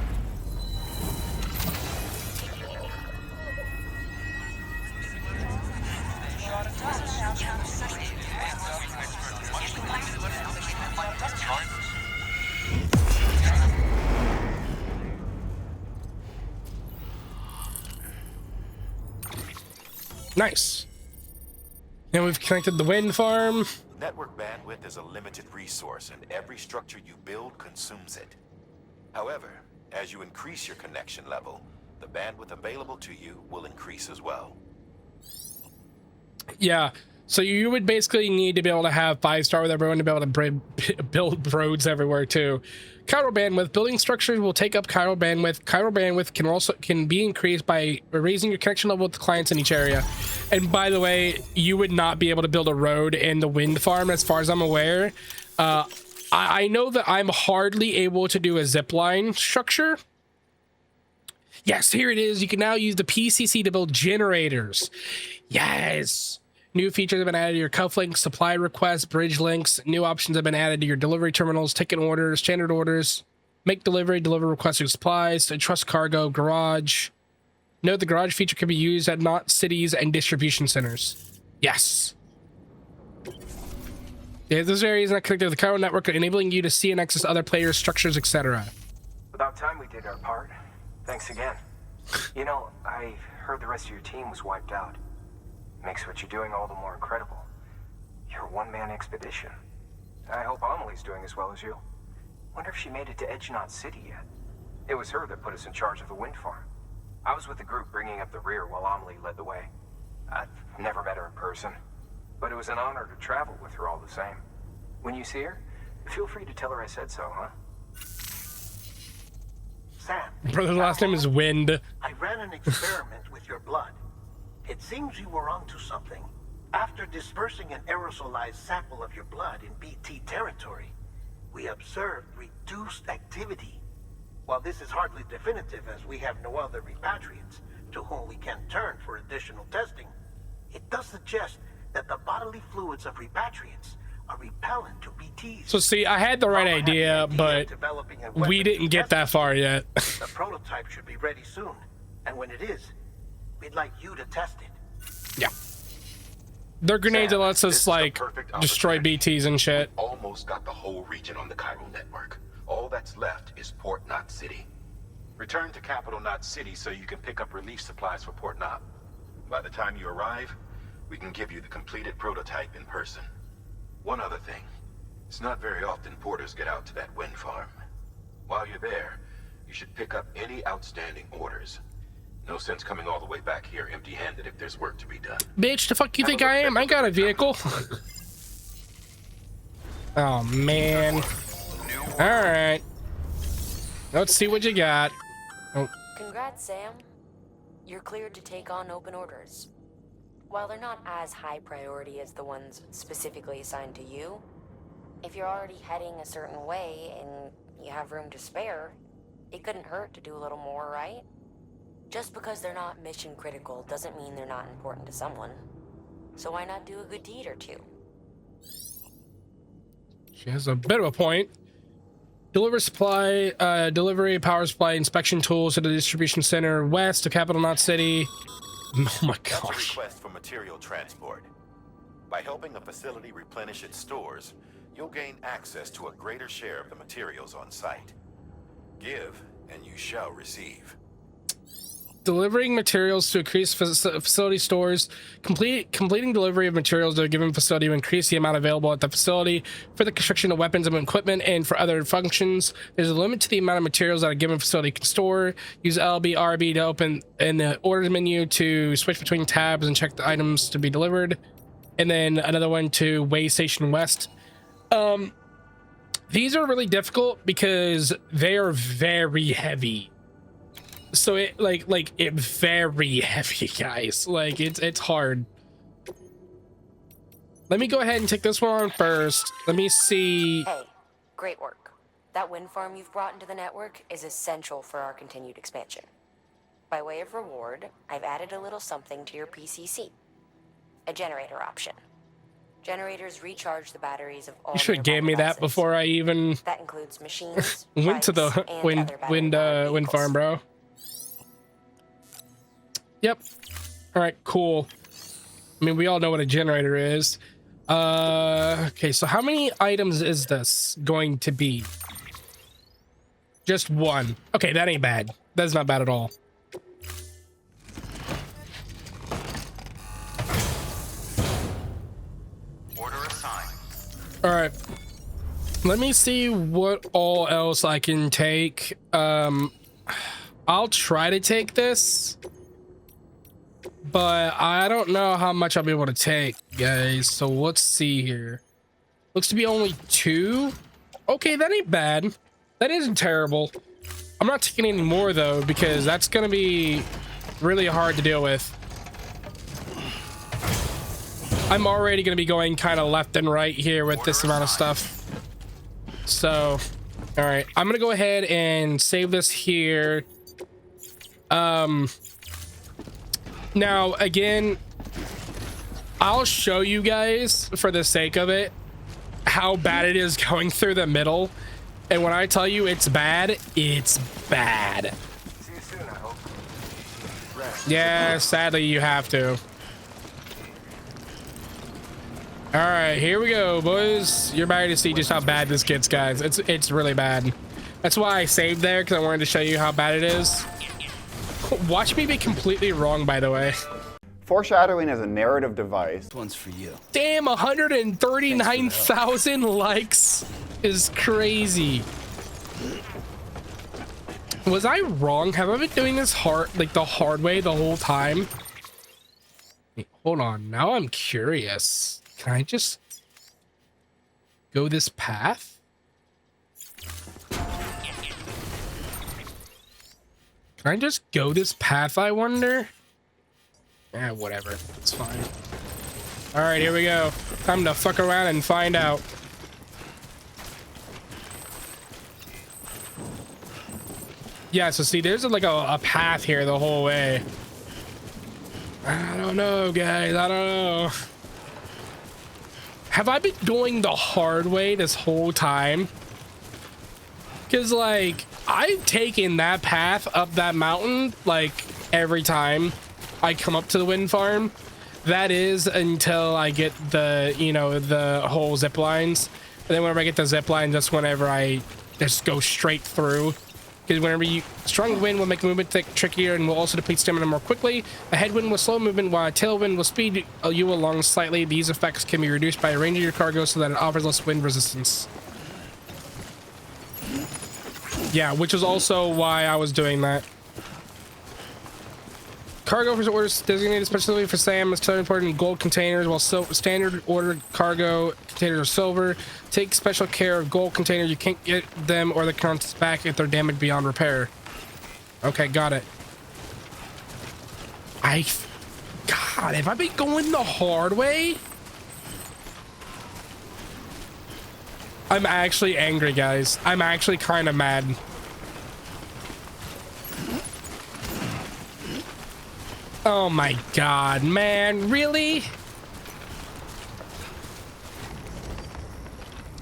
Nice. Now we've connected the wind farm. Network bandwidth is a limited resource, and every structure you build consumes it. However, as you increase your connection level, the bandwidth available to you will increase as well. Yeah, so you would basically need to be able to have 5-star with everyone to be able to build roads everywhere too. Chiral bandwidth. Building structures will take up chiral bandwidth. Chiral bandwidth can be increased by raising your connection level with the clients in each area. And by the way, you would not be able to build a road in the wind farm as far as I'm aware. I know that I'm hardly able to do a zipline structure. Yes, here it is. You can now use the PCC to build generators. Yes. New features have been added to your cufflinks, supply requests, bridge links. New options have been added to your delivery terminals, ticket orders, standard orders, make delivery, deliver requested supplies, trust cargo, garage. Note the garage feature can be used at not cities and distribution centers. Yes. Yeah, this area is not connected to the chiral network, enabling you to see and access other players, structures, etc. About time we did our part. Thanks again. You know, I heard the rest of your team was wiped out. Makes what you're doing all the more incredible. You're a one-man expedition. I hope Amelie's doing as well as you. Wonder if she made it to Edgenot City yet. It was her that put us in charge of the wind farm. I was with the group bringing up the rear while Amelie led the way. I've never met her in person, but it was an honor to travel with her all the same. When you see her, feel free to tell her I said so, huh? Sam. Brother's last name is Wind. I ran an experiment with your blood. It seems you were onto something. After dispersing an aerosolized sample of your blood in BT territory, we observed reduced activity. While this is hardly definitive, as we have no other repatriants to whom we can turn for additional testing, it does suggest that the bodily fluids of repatriants are repellent to BTs. So see, I had the right idea, but we didn't get that far yet. The prototype should be ready soon, and when it is, we'd like you to test it. Yeah. They're grenades that lets us, like, destroy BTs and shit. Almost got the whole region on the chiral network. All that's left is Port Knot City. Return to Capital Knot City so you can pick up relief supplies for Port Knot. By the time you arrive, we can give you the completed prototype in person. One other thing. It's not very often porters get out to that wind farm. While you're there, you should pick up any outstanding orders. No sense coming all the way back here empty-handed if there's work to be done. Bitch, the fuck you think I am? I got a vehicle. Oh, man. Alright. Let's see what you got. Oh. Congrats, Sam. You're cleared to take on open orders. While they're not as high priority as the ones specifically assigned to you, if you're already heading a certain way and you have room to spare, it couldn't hurt to do a little more, right? Just because they're not mission critical doesn't mean they're not important to someone. So why not do a good deed or two? She has a bit of a point. Deliver supply, delivery, power supply, inspection tools to the distribution center west of Capital Knot City. Oh my gosh. That's a request for material transport. By helping a facility replenish its stores, you'll gain access to a greater share of the materials on site. Give, and you shall receive. delivering materials to increase facility stores. Completing delivery of materials to a given facility to increase the amount available at the facility for the construction of weapons and equipment and for other functions. There's a limit to the amount of materials that a given facility can store. Use LB, RB to open in the orders menu to switch between tabs and check the items to be delivered. And then another one to Way Station West. These are really difficult because they are very heavy. So it it very heavy, guys. Like it's hard. Let me go ahead and take this one on first. Let me see. Hey, great work. That wind farm you've brought into the network is essential for our continued expansion. By way of reward, I've added a little something to your PCC. A generator option. Generators recharge the batteries of all. You should have gave me that before I even that includes machines, went to the wind farm, bro. Yep. All right, cool. I mean, we all know what a generator is. Okay, so how many items is this going to be? Just one. Okay, that ain't bad. That's not bad at all. Order assigned. All right. Let me see what all else I can take. I'll try to take this, but I don't know how much I'll be able to take, guys. So let's see here. Looks to be only 2. Okay, that ain't bad. That isn't terrible. I'm not taking any more though, because that's gonna be really hard to deal with. I'm already gonna be going kind of left and right here with this amount of stuff. So, all right, I'm gonna go ahead and save this here. Now again, I'll show you guys for the sake of it how bad it is going through the middle. And when I tell you it's bad, it's bad. See you soon, I hope. Yeah, sadly you have to. All right, here we go, boys. You're about to see just how bad this gets, guys. It's really bad. That's why I saved there, because I wanted to show you how bad it is. Watch me be completely wrong, by the way. Foreshadowing as a narrative device. This one's for you. Damn, 139,000 likes is crazy. Was I wrong? Have I been doing this the hard way the whole time? Wait, hold on. Now I'm curious. Can I just go this path? Can I just go this path, I wonder? Eh, whatever. It's fine. All right, here we go. Time to fuck around and find out. Yeah, so see, there's like a path here the whole way. I don't know, guys. I don't know. Have I been doing the hard way this whole time? Because, like, I've taken that path up that mountain, like, every time I come up to the wind farm. That is until I get the, you know, the whole zip lines. And then whenever I get the zip line, that's whenever I just go straight through. Because whenever strong wind will make movement trickier and will also deplete stamina more quickly. A headwind will slow movement, while a tailwind will speed you along slightly. These effects can be reduced by arranging your cargo so that it offers less wind resistance. Yeah, which is also why I was doing that. Cargo for orders designated specifically for Sam is transported in gold containers, while standard order cargo containers are silver. Take special care of gold containers. You can't get them or the contents back if they're damaged beyond repair. Okay, got it. God, have I been going the hard way? I'm actually angry, guys. I'm actually kind of mad. Oh my god, man, really?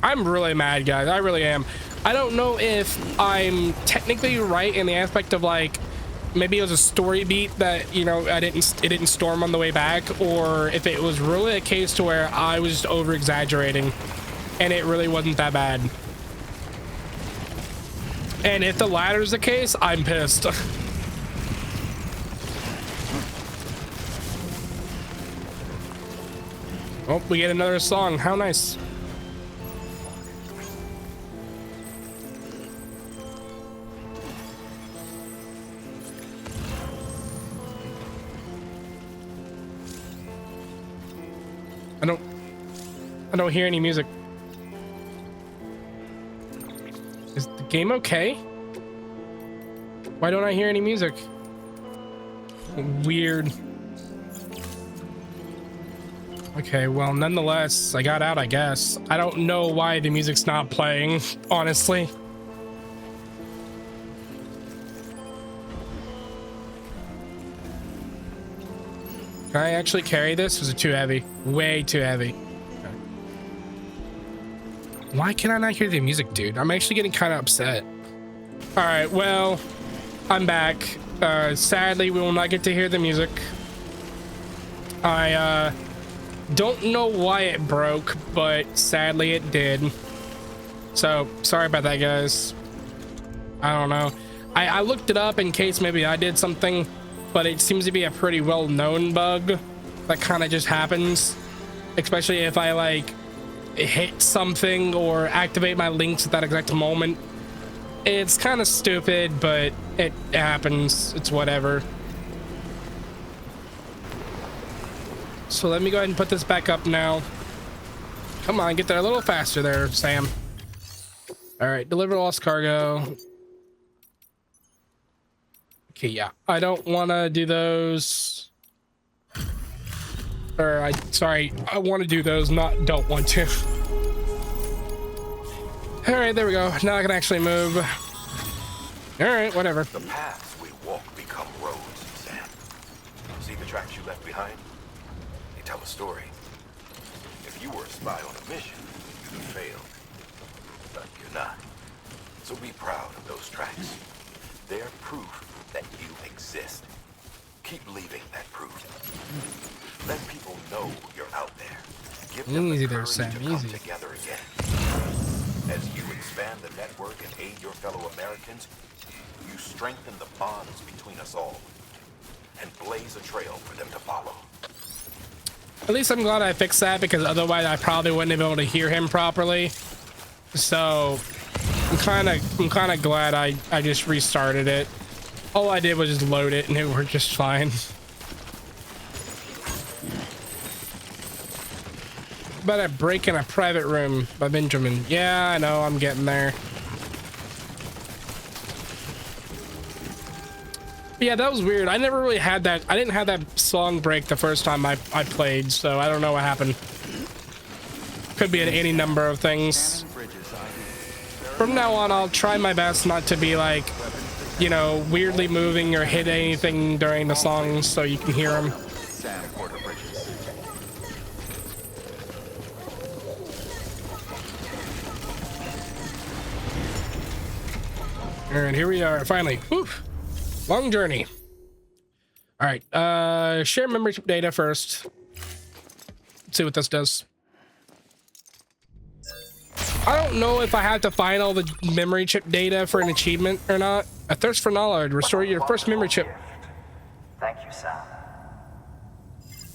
I'm really mad, guys. I really am. I don't know if I'm technically right in the aspect of, like, maybe it was a story beat that, you know, it didn't storm on the way back, or if it was really a case to where I was just over exaggerating and it really wasn't that bad. And if the latter is the case, I'm pissed. Oh, we get another song. How nice. I don't hear any music. Is the game okay? Why don't I hear any music? Weird. Okay, well, nonetheless, I got out, I guess. I don't know why the music's not playing, honestly. Can I actually carry this? Was it too heavy? Way too heavy. Okay. Why can I not hear the music, dude? I'm actually getting kind of upset. All right, well, I'm back. Sadly, we will not get to hear the music. I don't know why it broke, but sadly it did. So sorry about that, guys. I don't know. I looked it up in case maybe I did something, but it seems to be a pretty well-known bug that kind of just happens, especially if I like hit something or activate my links at that exact moment. It's kind of stupid, but it happens. It's whatever. So let me go ahead and put this back up now. Come on, get there a little faster there, Sam. All right, deliver lost cargo. Okay, yeah, I don't want to do those. Or sorry, I want to do those, not don't want to. All right, there we go. Now I can actually move. All right, whatever. The paths we walk become roads, Sam. See the tracks you left behind? They tell a story. If you were a spy on a mission, you'd have failed. But you're not. So be proud of those tracks. They're proof that you exist. Keep leaving that proof. Let people know you're out there. Give them the courage to come together again. As you expand the network and aid your fellow Americans, you strengthen the bonds between us all and blaze a trail for them to follow. At least I'm glad I fixed that, because otherwise I probably wouldn't have been able to hear him properly. So I'm kind of glad I just restarted it. All I did was just load it and it worked just fine. About a break in a private room by Benjamin. Yeah, I know, I'm getting there. But yeah, that was weird. I never really had that. I didn't have that song break the first time I played, so I don't know what happened. Could be any number of things. From now on, I'll try my best not to be like, you know, weirdly moving or hit anything during the songs so you can hear them. And here we are, finally. Whew. Long journey. All right, share memory chip data first. Let's see what this does. I don't know if I have to find all the memory chip data for an achievement or not. A thirst for knowledge. Restore your first memory chip. Thank you, Sam.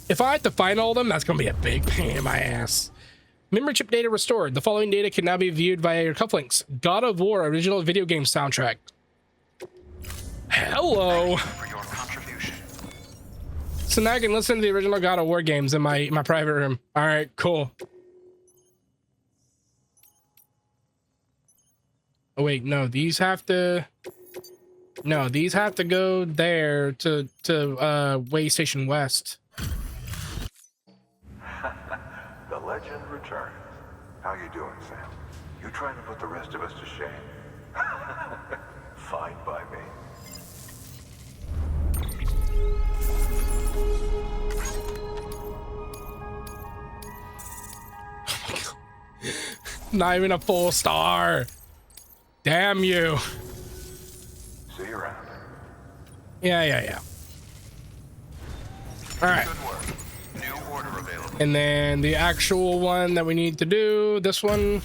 If I have to find all of them, that's gonna be a big pain in my ass. Memory chip data restored. The following data can now be viewed via your cufflinks. God of War original video game soundtrack. Hello. For your contribution. So now I can listen to the original God of War games in my private room. All right, cool. Oh wait, no, these have to. No, these have to go there to Way Station West. The legend returns. How you doing, Sam? You trying to put the rest of us to shame? Fine by me. Not even a full star. Damn you. See you around. Yeah. All right. Good work. New order available. And then the actual one that we need to do, this one.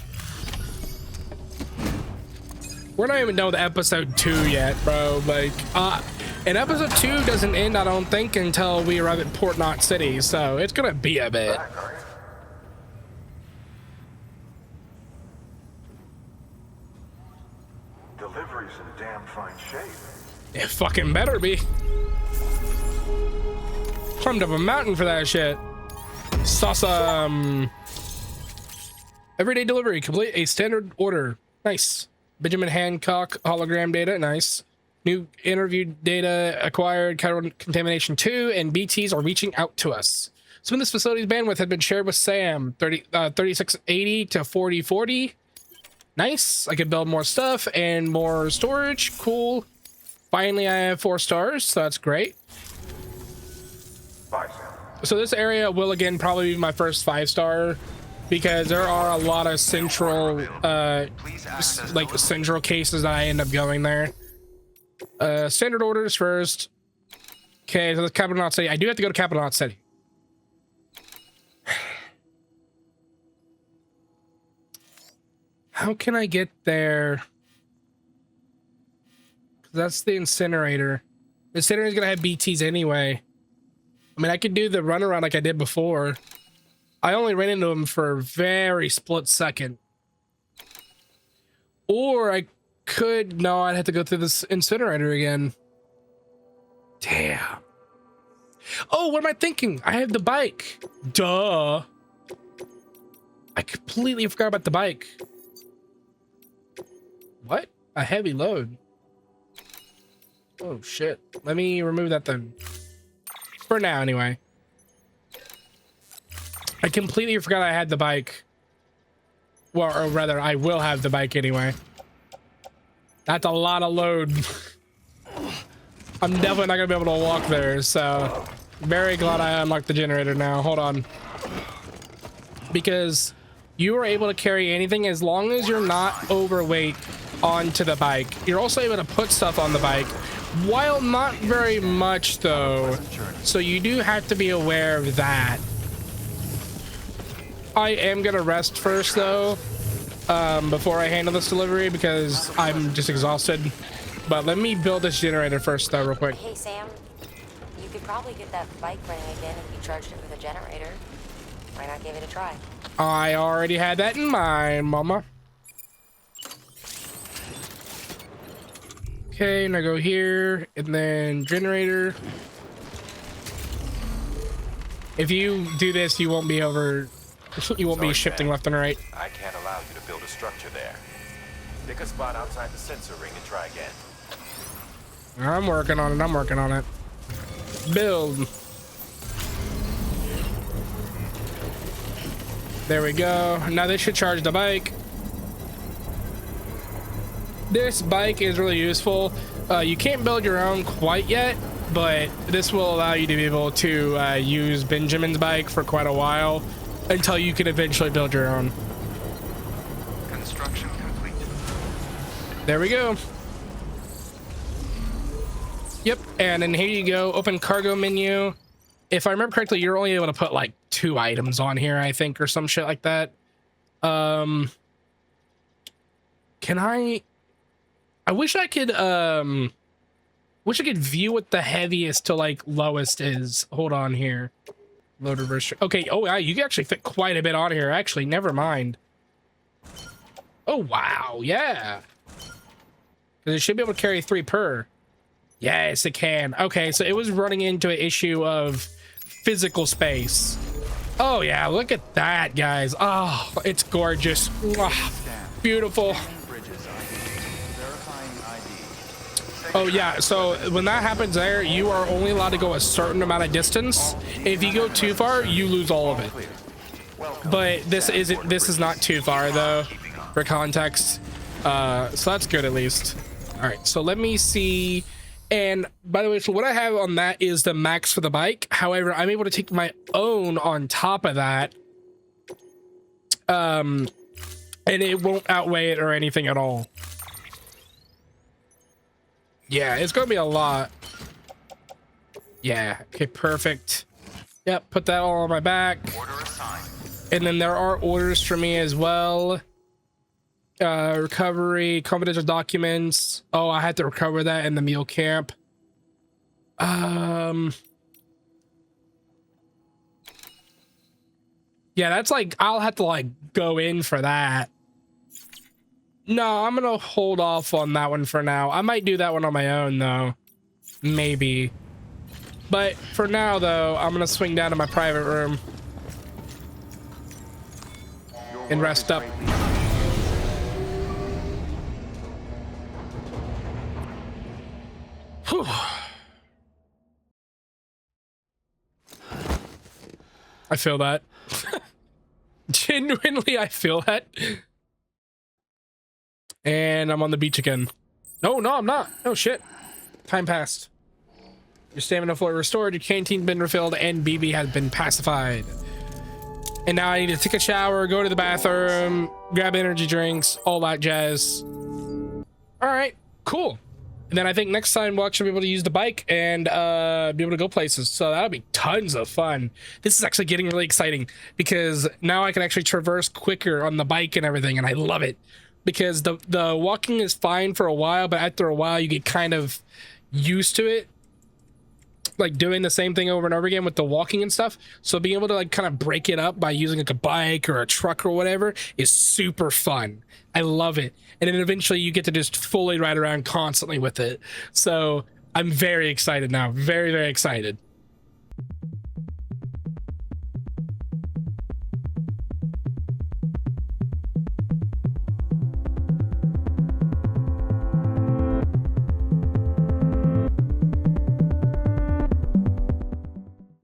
We're not even done with episode 2 yet, bro. Like, and episode 2 doesn't end, I don't think, until we arrive at Port Knot City. So it's gonna be a bit. Back, are you? Delivery's in damn fine shape. It fucking better be. Climbed up a mountain for that shit. Awesome. Everyday delivery. Complete a standard order. Nice. Benjamin Hancock hologram data. Nice. New interview data acquired. Contamination 2 and BTs are reaching out to us. Some of this facility's bandwidth had been shared with Sam. 3680 to 4040. Nice. I could build more stuff and more storage. Cool. Finally, I have 4 stars, so that's great. Bye, Sam. So this area will again probably be my first 5-star because there are a lot of central like central cases that I end up going there. Standard orders first. Okay, so the Capital Knot City. I do have to go to Capital Knot City. How can I get there? That's the incinerator. The incinerator's gonna have BTs anyway. I mean, I could do the runaround like I did before. I only ran into him for a very split second. Or I could... No, I'd have to go through this incinerator again. Damn. Oh, what am I thinking? I have the bike. Duh. I completely forgot about the bike. What? A heavy load. Oh, shit. Let me remove that then. For now, anyway. I completely forgot I had the bike. Well, or rather, I will have the bike anyway. That's a lot of load. I'm definitely not gonna be able to walk there, so very glad I unlocked the generator now. Hold on. Because you are able to carry anything as long as you're not overweight onto the bike. You're also able to put stuff on the bike, while not very much though. So you do have to be aware of that. I am gonna rest first though, before I handle this delivery because I'm just exhausted. But let me build this generator first though, real quick. Hey Sam, you could probably get that bike running again if you charged it with a generator. Why not give it a try? I already had that in mind, mama. Okay, now go here and then generator. If you do this, you won't be over. You won't be shifting left and right. I can't allow you to build a structure there. Pick a spot outside the sensor ring and try again. I'm working on it. I'm working on it. Build. There we go. Now this should charge the bike. This bike is really useful. You can't build your own quite yet, but this will allow you to be able to use Benjamin's bike for quite a while until you can eventually build your own. Construction complete. There we go. Yep, and then here you go. Open cargo menu. If I remember correctly, you're only able to put like 2 items on here, I think, or some shit like that. Can I wish I could view what the heaviest to like lowest is. Hold on here. Load reverse. Okay, oh yeah, you can actually fit quite a bit on here. Actually, never mind. Oh wow, yeah. Because it should be able to carry 3 per. Yes, it can. Okay, so it was running into an issue of physical space. Oh yeah, look at that, guys. Oh, it's gorgeous. Mwah. Beautiful. Oh yeah, so when that happens there, you are only allowed to go a certain amount of distance. If you go too far, you lose all of it. But this is not too far though, for context. So that's good at least. All right, so let me see. And by the way, so what I have on that is the max for the bike. However, I'm able to take my own on top of that. And it won't outweigh it or anything at all. Yeah, it's gonna be a lot. Yeah, okay, perfect. Yep, put that all on my back. And then there are orders for me as well. Recovery, confidential documents. Oh, I had to recover that in the mule camp. Yeah, that's like, I'll have to like go in for that. No, I'm gonna hold off on that one for now. I might do that one on my own though. Maybe. But for now though, I'm gonna swing down to my private room and rest up. Whew. I feel that. Genuinely, I feel that. And I'm on the beach again. No, I'm not. Oh, shit. Time passed. Your stamina fully restored, your canteen's been refilled, and BB has been pacified. And now I need to take a shower, go to the bathroom, grab energy drinks, all that jazz. All right, cool. And then I think next time we'll actually be able to use the bike and be able to go places. So that'll be tons of fun. This is actually getting really exciting because now I can actually traverse quicker on the bike and everything, and I love it. Because the walking is fine for a while, but after a while you get kind of used to it. Like doing the same thing over and over again with the walking and stuff. So being able to like kind of break it up by using like a bike or a truck or whatever is super fun. I love it. And then eventually you get to just fully ride around constantly with it. So I'm very excited now. Very, very excited.